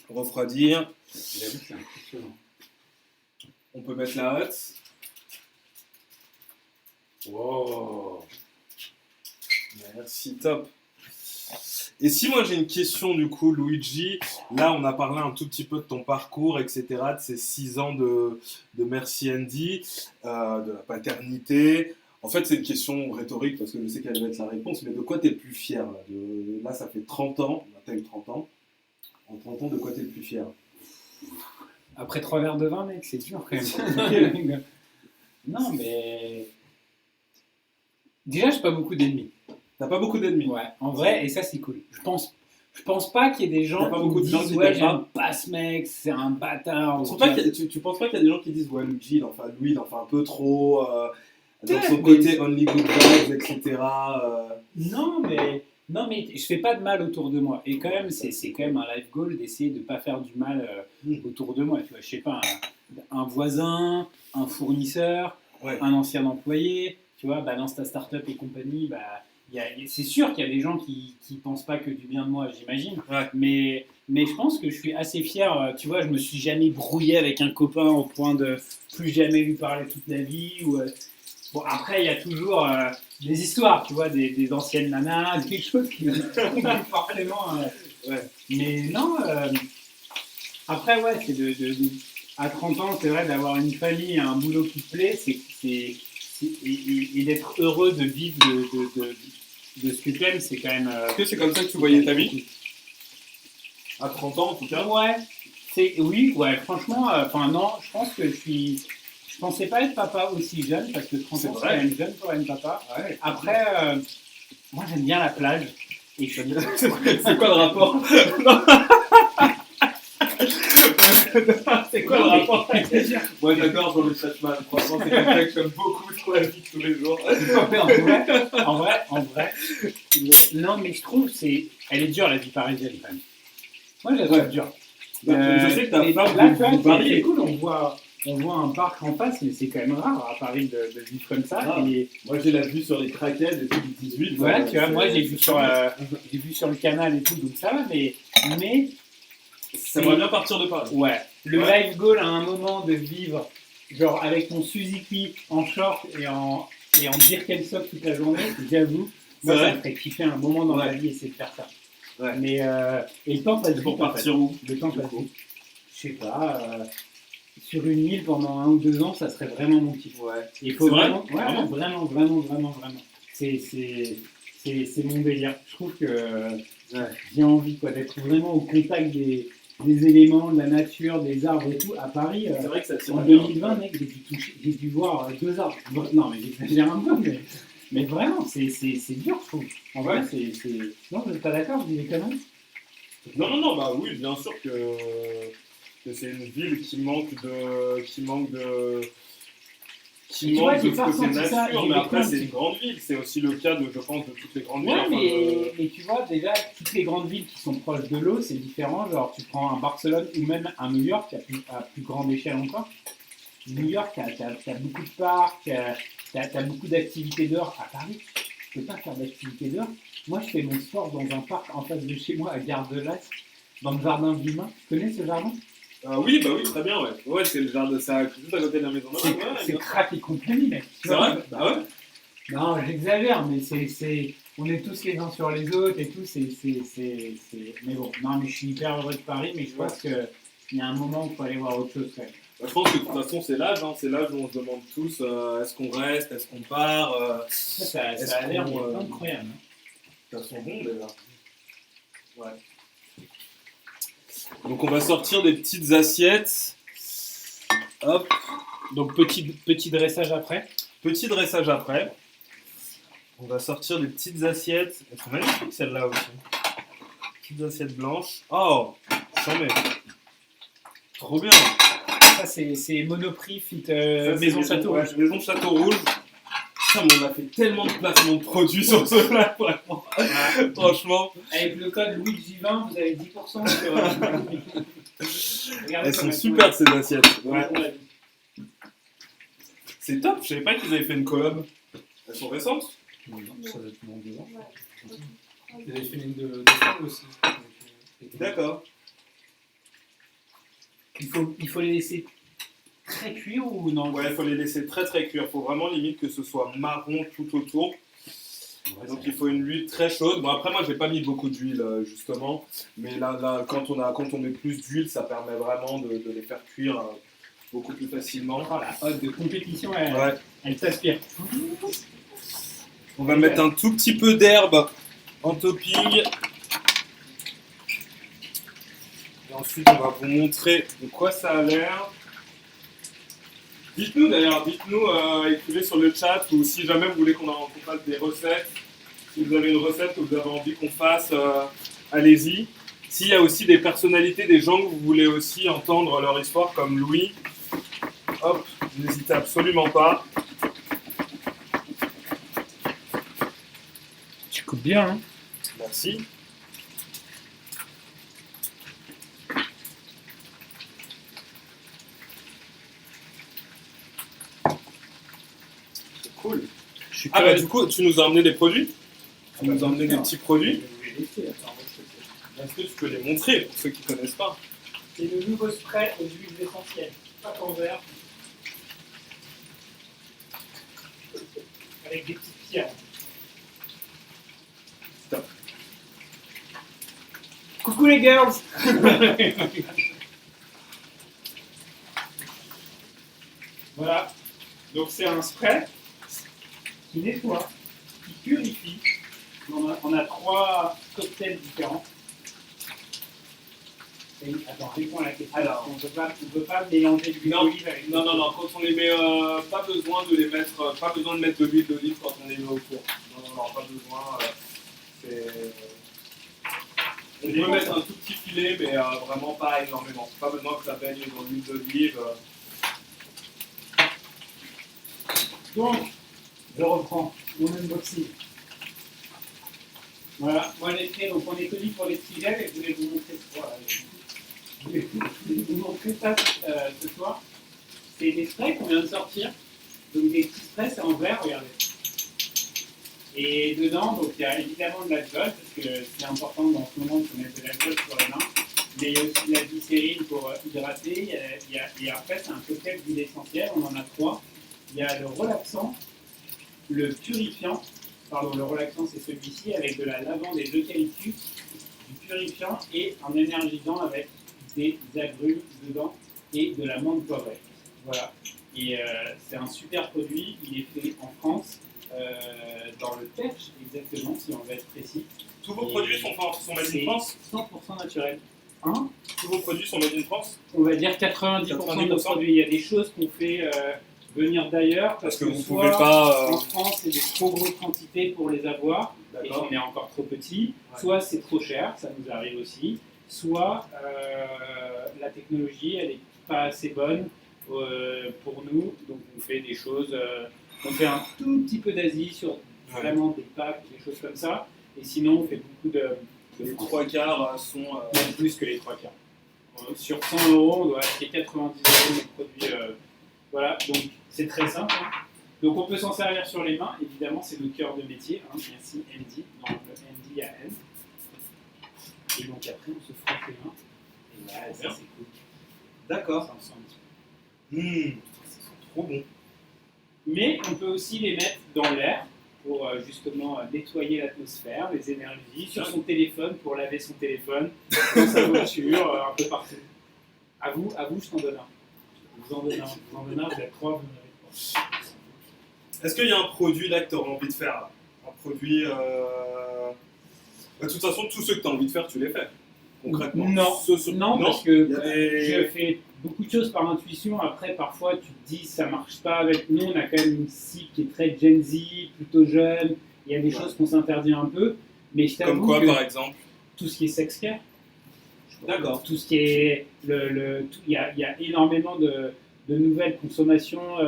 refroidir. J'avoue que c'est impressionnant. On peut mettre la hotte. Wow. Merci, top. Et si moi j'ai une question du coup, Luigi, là on a parlé un tout petit peu de ton parcours, etc., de ces 6 ans de Merci Andy, de la paternité. En fait c'est une question rhétorique parce que je sais qu'elle va être la réponse, mais de quoi t'es le plus fier là, ça fait 30 ans, t'as eu 30 ans. En 30 ans, de quoi t'es le plus fier? Après 3 verres de vin, mec, c'est dur quand même. Non mais... Déjà, j'ai pas beaucoup d'ennemis. T'as pas beaucoup d'ennemis? Ouais, en vrai, et ça c'est cool. Je pense pas qu'il y ait des gens qui disent ouais, j'aime pas ce mec, c'est un bâtard. Tu penses pas qu'il y a des gens qui disent ouais, Luigi, lui, il en fait un peu trop, dans son côté only good vibes, etc. Non, mais je fais pas de mal autour de moi. Et quand même, c'est quand même un life goal d'essayer de pas faire du mal autour de moi. Tu vois, je sais pas, un voisin, un fournisseur, ouais. Un ancien employé, tu vois, balance ta start-up et compagnie, c'est sûr qu'il y a des gens qui pensent pas que du bien de moi, j'imagine. Ouais. Mais je pense que je suis assez fier. Tu vois, je me suis jamais brouillé avec un copain au point de plus jamais lui parler toute la vie. Bon, après, il y a toujours des histoires, tu vois, des anciennes nanas, quelque chose qui forcément. Ouais. Mais non. Après, ouais, c'est à 30 ans, c'est vrai, d'avoir une famille et un boulot qui te plaît, et d'être heureux de vivre de ce que tu aimes, c'est quand même... Est-ce que c'est comme ça que tu voyais ta vie? À 30 ans, en tout cas? Ouais. Oui, ouais, franchement, non, je pense que je pensais pas être papa aussi jeune, parce que 30 ans, c'est quand même jeune pour être papa. Ouais. Après, moi, j'aime bien la plage. Et je suis... C'est quoi le rapport? C'est quoi le rapport? Moi j'adore Jean-Luc Reichmann, franchement c'est quelqu'un que j'aime beaucoup dans la vie de tous les jours. en vrai, non mais je trouve elle est dure la vie parisienne quand même. Moi je la trouve dure. Je sais que ta femme là, vous Paris. c'est cool, on voit un parc en face, mais c'est quand même rare à Paris de vivre comme ça. Ah. Et... Moi j'ai la vue sur les craquettes et tout du 18. Voilà, tu vois, moi j'ai vu sur le canal et tout, donc ça va, mais ça va bien partir de Paris. Ouais. Le life goal à un moment de vivre, genre avec mon Suzuki en short et en Birkenstock toute la journée, j'avoue, moi ça me ferait kiffer un moment dans ma vie essayer de faire ça. Ouais. Mais et le temps passe vite. Pour partir où? Le temps passe vite. Je sais pas. Sur une île pendant 1 ou 2 ans, ça serait vraiment mon kiff. Ouais. Il faut vraiment, vraiment. C'est mon délire. Je trouve que j'ai envie d'être vraiment au contact des éléments, de la nature, des arbres et tout. À Paris, c'est vrai que ça tire en 2020, mec, j'ai dû voir 2 arbres. Non, mais j'exagère un peu, mais vraiment, c'est dur, je trouve. En vrai, Non, vous n'êtes pas d'accord, vous dites des conneries? Non, bah oui, bien sûr que c'est une ville qui manque de ce côté nature, mais après c'est une grande ville, c'est aussi le cas je pense, de toutes les grandes villes. Ouais, mais tu vois, déjà, toutes les grandes villes qui sont proches de l'eau, c'est différent. Genre, tu prends un Barcelone ou même un New York à plus grande échelle encore. New York, t'as beaucoup de parcs, t'as beaucoup d'activités dehors. À Paris, tu peux pas faire d'activités dehors. Moi, je fais mon sport dans un parc en face de chez moi, à Gare de Lac, dans le jardin de Villemin. Tu connais ce jardin? Oui, très bien, ouais. Ouais, c'est le jardin, ça juste à côté de la maison. C'est craqué compagnie, mec. C'est vrai? Ah ouais? Non, j'exagère, mais on est tous les uns sur les autres et tout, mais bon, non, mais je suis hyper heureux de Paris, mais je pense qu'il y a un moment où il faut aller voir autre chose, quand même. Je pense que de toute façon, c'est l'âge où on se demande tous est-ce qu'on reste, est-ce qu'on part. Ça a l'air incroyable. Ça sent bon déjà. Ouais. Donc on va sortir des petites assiettes. Hop. Donc petit dressage après. Petit dressage après. On va sortir des petites assiettes. Elles sont magnifiques celles-là aussi. Petites assiettes blanches. Oh, j'en mets. Trop bien. Ça c'est Monoprix fit Maison Château Rouge. Maison Château Rouge. Putain, mais on a fait tellement de placements de produits sur ce plat, vraiment. Franchement. Avec le code LuigiVin, vous avez 10% sur. Elles sont super ces assiettes. Ouais. C'est top, je savais pas qu'ils avaient fait une collab. Elles sont récentes? Non, ça doit être moins de 2 ans. Ils avaient fait une de femme aussi. D'accord. Il faut les laisser très cuire ou non? Ouais, il faut les laisser très cuire. Il faut vraiment limite que ce soit marron tout autour. Ouais, donc il faut une huile très chaude. Bon après moi j'ai pas mis beaucoup d'huile justement, mais là quand on met plus d'huile, ça permet vraiment de les faire cuire beaucoup plus facilement. Oh, la hotte de compétition, elle t'aspire. On va mettre un tout petit peu d'herbe en topping. Et ensuite on va vous montrer de quoi ça a l'air. Dites-nous d'ailleurs, écrivez sur le chat ou si jamais vous voulez qu'on fasse des recettes, si vous avez une recette que vous avez envie qu'on fasse, allez-y. S'il y a aussi des personnalités, des gens que vous voulez aussi entendre leur histoire comme Louis, hop, n'hésitez absolument pas. Tu coupes bien, hein? Merci. Cool. Ah bah du coup, tu nous as emmené des produits? Tu nous as emmené des petits produits? Est-ce que tu peux les montrer pour ceux qui ne connaissent pas? C'est le nouveau spray aux huiles essentielles. Pas en verre. Avec des petites pierres. Stop. Coucou les girls. Voilà. Donc c'est un spray qui nettoie, qui purifie. On a 3 cocktails différents. Attends, réponds à la question. Alors. On peut pas mélanger l'huile Non. d'olive avec Non, quand on les met, pas besoin de les mettre, pas besoin de mettre de l'huile d'olive quand on les met au four. Non, pas besoin. On peut mettre un tout petit filet, mais vraiment pas énormément. Pas besoin que ça baigne dans l'huile d'olive. Donc, je reprends mon unboxing. Voilà, moi j'ai fait, donc on est connu pour les petits gels et je voulais vous montrer vous montrer ça ce soir. C'est des sprays qu'on vient de sortir. Donc des petits sprays, c'est en verre, regardez. Et dedans, donc il y a évidemment de l'alcool, parce que c'est important dans ce moment de mettre de l'alcool sur les mains. Mais il y a aussi de la glycérine pour hydrater. Et après, c'est un cocktail d'huile essentielle, on en a 3. Il y a le relaxant, le purifiant. Pardon, le relaxant c'est celui-ci avec de la lavande et de l'eucalyptus, du purifiant et un énergisant avec des agrumes dedans et de la menthe poivrée. Voilà. Et c'est un super produit, il est fait en France, dans le Perche exactement, si on veut être précis. Tous vos produits sont made in France? 100% naturel. Hein? Tous vos produits sont made in France? On va dire 90% de nos produits. Il y a des choses qu'on fait venir d'ailleurs parce que vous pouvez pas. En France, c'est des trop grosses quantités pour les avoir et on est encore trop petit. Ouais. Soit c'est trop cher, ça nous arrive aussi. Soit la technologie, elle n'est pas assez bonne pour nous. Donc on fait des choses. On fait un tout petit peu d'Asie sur vraiment des packs, des choses comme ça. Et sinon, on fait beaucoup de. Les 3/4 sont. Même plus que les 3/4. Sur 100 €, on doit acheter 90 € de produits. Voilà, donc c'est très simple. Hein. Donc on peut s'en servir sur les mains, évidemment, c'est notre cœur de métier. Hein. Merci MD, dans le MD, il y a M. Et donc après, on se frotte les mains. Et là, ça c'est cool. D'accord. Ça sent un petit peu. Ça sent trop bon. Mais on peut aussi les mettre dans l'air pour justement nettoyer l'atmosphère, les énergies, sur son téléphone pour laver son téléphone, dans sa voiture, un peu partout. À vous, je t'en donne un. Vous en donnez un, vous êtes 3, vous en avez 3. Est-ce qu'il y a un produit là que tu aurais envie de faire là? Un produit. De toute façon, tous ceux que tu as envie de faire, tu les fais. Concrètement. Non, parce que je fais beaucoup de choses par intuition. Après, parfois, tu te dis ça marche pas avec nous. On a quand même une cible qui est très Gen Z, plutôt jeune. Il y a des choses qu'on s'interdit un peu. Mais je t'avoue comme quoi, que par exemple? Tout ce qui est sex care. D'accord. Tout ce qui est il y a énormément de nouvelles consommations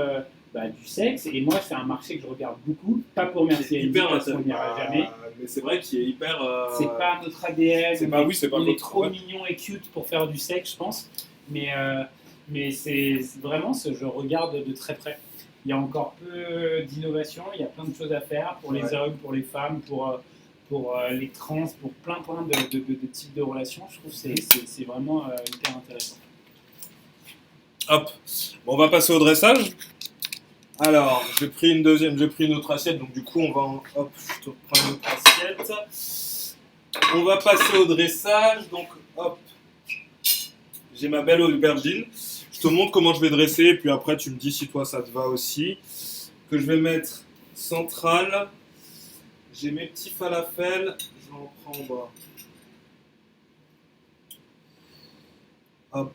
du sexe et moi c'est un marché que je regarde beaucoup, pas pour merci à hyper parce qu'on n'ira jamais. Mais c'est vrai qu'il est hyper. C'est pas notre ADN. C'est pas on est trop mignon et cute pour faire du sexe, je pense. Mais c'est vraiment je regarde de très près. Il y a encore peu d'innovation, il y a plein de choses à faire pour les hommes, pour les femmes, pour les trans, pour plein de types de relations. Je trouve que c'est vraiment hyper intéressant. Hop, bon, on va passer au dressage. Alors, j'ai pris une autre assiette, donc du coup, on va hop, je te prends une autre assiette. On va passer au dressage, donc hop, j'ai ma belle aubergine. Je te montre comment je vais dresser, et puis après, tu me dis si toi ça te va aussi. Que je vais mettre centrale. J'ai mes petits falafels, je vais en prendre. Hop.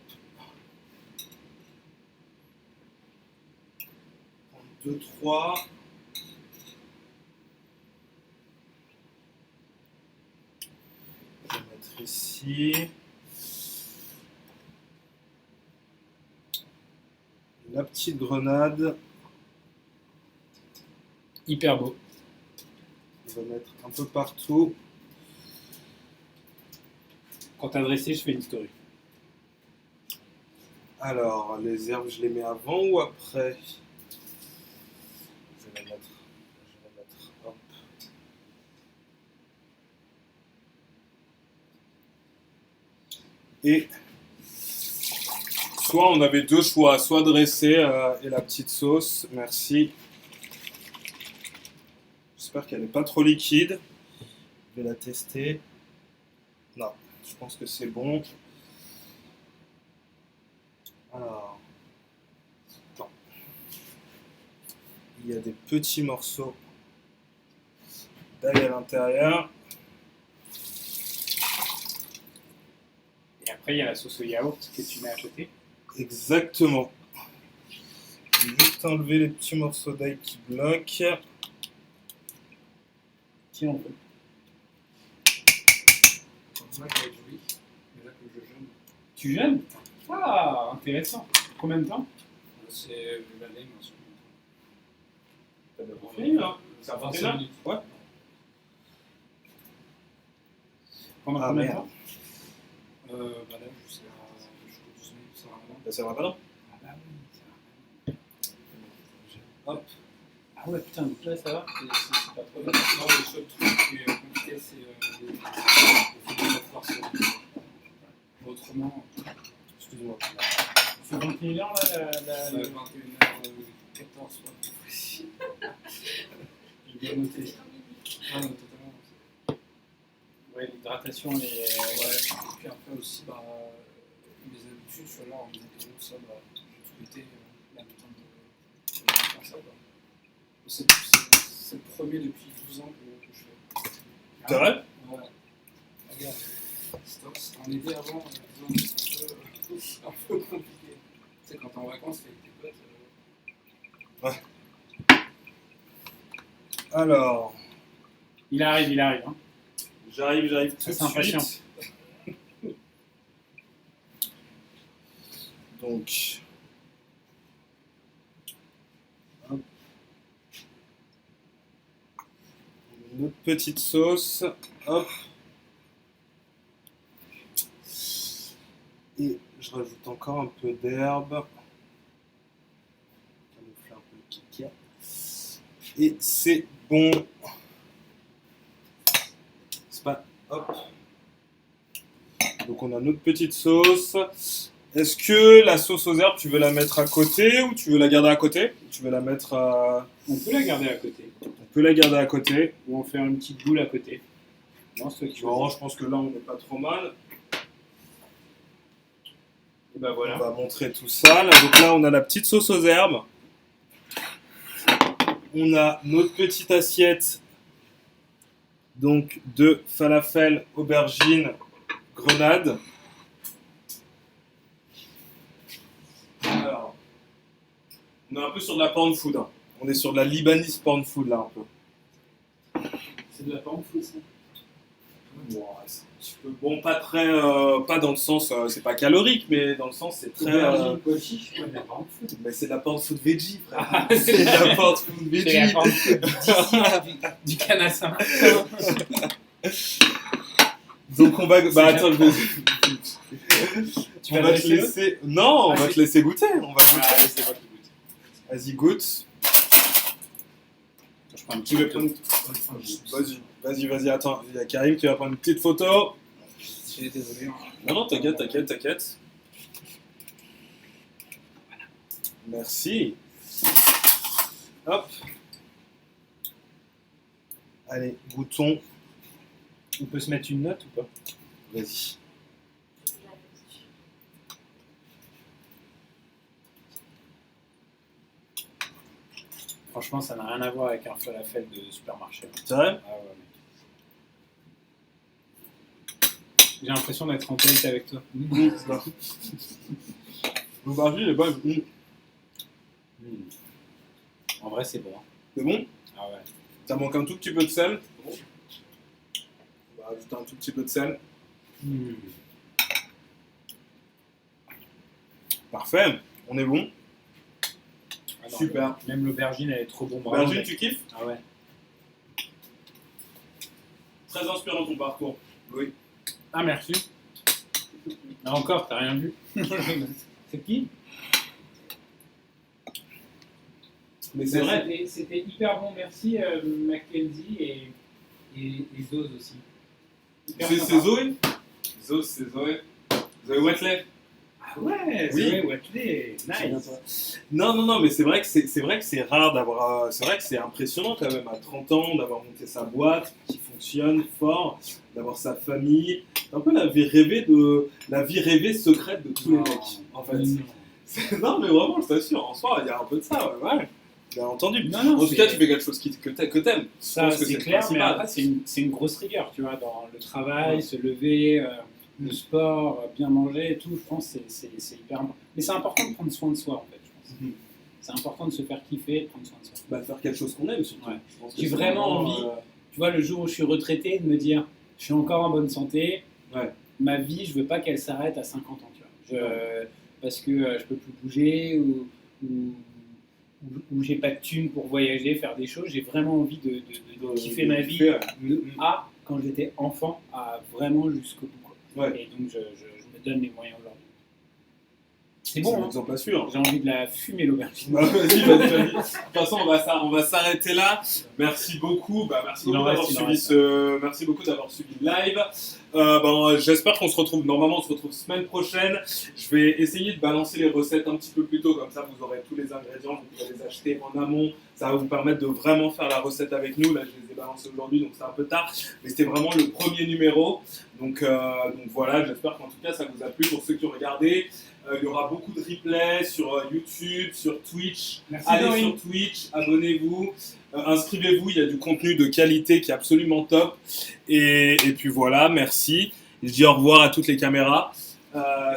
2, 3. Je vais mettre ici. La petite grenade. Hyper beau. On va mettre un peu partout. Quand tu as dressé, je fais une story. Alors, les herbes, je les mets avant ou après? Je vais les mettre. Hop. Et soit on avait deux choix, soit dresser et la petite sauce. Merci. J'espère qu'elle n'est pas trop liquide. Je vais la tester. Non, je pense que c'est bon. Alors, attends. Il y a des petits morceaux d'ail à l'intérieur. Et Après, il y a la sauce au yaourt que tu mets à côté. Exactement. Je vais juste enlever les petits morceaux d'ail qui bloquent. Si on veut. Moi, je vais jouer. Mais là, que je jeûne, Tu jeûnes? Ah, intéressant. Combien de temps? c'est l'année, moi. Oui, hein. Ça va 25 minutes. Ouais. Pendant Ah, combien de merde. temps? Bah là, jusqu'au 12 mai, c'est vraiment. C'est vrai, non? Ah bah oui, ça va. Hop. Ah ouais, putain, donc là, ça va? C'est pas trop bien. Non, le seul truc qui est compliqué, c'est le fait de la force. Autrement, Excuse-moi. C'est 21h là, c'est 21h14. J'ai bien noté. Ah non, totalement. Ouais, l'hydratation, elle est. Ouais. Et puis après aussi, bah, mes habitudes, sur là, en méthodologie, tout ça, bah, j'ai tout été la méthode de faire ça. Quoi. C'est le premier depuis 12 ans que je fais. C'est vrai? Ouais. Regarde, c'était en été avant, c'est un peu compliqué. Tu sais, quand t'es en vacances avec tes potes. Alors, Il arrive, hein. j'arrive tout Ça, de c'est impatient. suite. Donc, hop. Une autre petite sauce, hop. Et je rajoute encore un peu d'herbe. Camoufler un peu le kika. Et c'est bon. C'est pas. Hop. Donc on a notre petite sauce. Est-ce que la sauce aux herbes, tu veux la mettre à côté ou tu veux la garder à côté? Tu veux la mettre à... On peut la garder à côté. On peut la garder à côté. Ou en faire une petite boule à côté. Non, c'est toi qui Non, choisis. je pense que là, on n'est pas trop mal. Et bah voilà. On va montrer tout ça. Là, donc là, on a la petite sauce aux herbes. On a notre petite assiette donc de falafel, aubergine, grenade. Alors, on est un peu sur de la porn food. Hein. On est sur de la Libanese porn food là un peu. C'est de la porn food, ça. Ouais, c'est un petit peu- Bon, pas très, pas dans le sens, c'est pas calorique, mais dans le sens c'est très. Aubergine, pois chiche, ouais, de la porn food. Mais c'est de la porn food veggie, frère. Ah, c'est de la porn food C'est la veggie. porn food du canal Saint-Martin. Donc on va. Bah attends, je vais. Tu On vas va le te laisser laisser. Non, on Ah, va c'est- te laisser goûter. On va goûter. Ah, laissez-moi qui goûte. Vas-y, goûte. Je prends un Tu petit veux peu. prendre. Vas-y, attends. Il y a Karim qui va prendre une petite photo. Je suis désolé. Non, t'inquiète. Merci. Hop. Allez, goûtons. On peut se mettre une note ou pas? Vas-y. Franchement, ça n'a rien à voir avec un falafel de supermarché. C'est vrai? Ah ouais, mec. J'ai l'impression d'être en date avec toi. L'aubergine, elle est bonne. En vrai, c'est bon. C'est bon? Ah ouais. Ça manque un tout petit peu de sel. On va rajouter un tout petit peu de sel. Parfait. On est bon. Ah non, Super. Même l'aubergine, elle est trop bon. Bravo, Aubergine, mec. tu kiffes? Ah ouais. Très inspirant ton parcours. Oui. Ah, merci. Là encore, t'as rien vu. C'est qui? Mais c'est vrai. C'était hyper bon, merci Mackenzie et Zoz aussi. Hyper C'est sympa. Zoé? C'est Zoé. Zoé Watley. Ah ouais, Oui. Zoé Watley, nice. Non, mais c'est vrai que c'est rare d'avoir. C'est vrai que c'est impressionnant quand même à 30 ans d'avoir monté sa boîte qui fonctionne fort, d'avoir sa famille. C'est un peu la vie rêvée secrète de tous les mecs, en fait. Non, mais vraiment, je t'assure, en soi, il y a un peu de ça, ouais. Bien entendu. Non, En tout cas, tu fais quelque chose que t'aimes. Je Ça, pense que c'est le clair, mais principal. après, c'est une grosse rigueur, tu vois, dans le travail, se lever, le sport, bien manger et tout, je pense que c'est hyper important. Mais c'est important de prendre soin de soi, en fait, je pense. C'est important de se faire kiffer, de prendre soin de soi. Bah, faire quelque chose qu'on aime, surtout. Ouais. Je pense que J'ai c'est vraiment envie, tu vois, le jour où je suis retraité, de me dire, je suis encore en bonne santé, ma vie, je veux pas qu'elle s'arrête à 50 ans, tu vois. Parce que je peux plus bouger ou j'ai pas de thunes pour voyager, faire des choses. J'ai vraiment envie de kiffer ma vie quand j'étais enfant, à vraiment jusqu'au bout. Quoi. Et donc je me donne les moyens aujourd'hui. C'est bon, un exemple à suivre. J'ai envie de la fumer, l'aubergine. Vas-y. De toute façon, on va s'arrêter là. Merci beaucoup. Merci beaucoup d'avoir suivi le live. J'espère qu'on se retrouve. Normalement, on se retrouve semaine prochaine. Je vais essayer de balancer les recettes un petit peu plus tôt. Comme ça, vous aurez tous les ingrédients. Vous pourrez les acheter en amont. Ça va vous permettre de vraiment faire la recette avec nous. Là, je les ai balancés aujourd'hui, donc c'est un peu tard. Mais c'était vraiment le premier numéro. Donc voilà, j'espère qu'en tout cas, ça vous a plu pour ceux qui ont regardé. Il y aura beaucoup de replays sur YouTube, sur Twitch. Allez sur Twitch, abonnez-vous, inscrivez-vous, il y a du contenu de qualité qui est absolument top. Et puis voilà, merci. Je dis au revoir à toutes les caméras.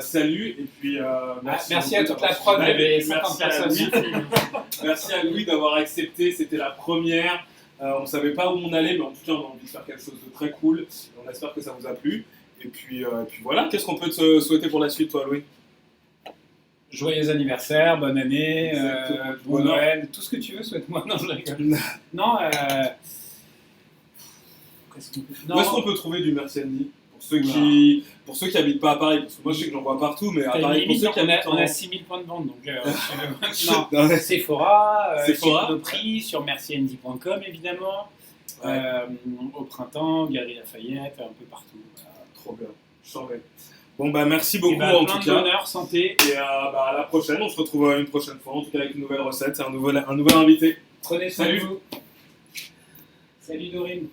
Salut, et puis merci à toute la prod, il y avait 50 personnes. Merci à Louis d'avoir accepté, c'était la première. On ne savait pas où on allait, mais en tout cas, on a envie de faire quelque chose de très cool. On espère que ça vous a plu. Et puis voilà, qu'est-ce qu'on peut te souhaiter pour la suite, toi, Louis ? Joyeux anniversaire, bonne année, bon Noël, tout ce que tu veux, souhaite-moi. Non, je rigole. Non, où est-ce qu'on peut trouver du Merci Andy pour ceux qui habitent pas à Paris, parce que moi je sais que j'en vois partout, mais à Paris, pour ceux qui habitent on a 6000 points de vente, donc Sephora, Monoprix, sur mercyandy.com évidemment, au printemps, Galerie Lafayette, un peu partout. Trop bien, je t'en vais. Bon merci beaucoup en tout cas. Bonheur, santé. Et à la prochaine, on se retrouve une prochaine fois, en tout cas avec une nouvelle recette, c'est un nouvel invité. Prenez soin de vous. Salut Dorine.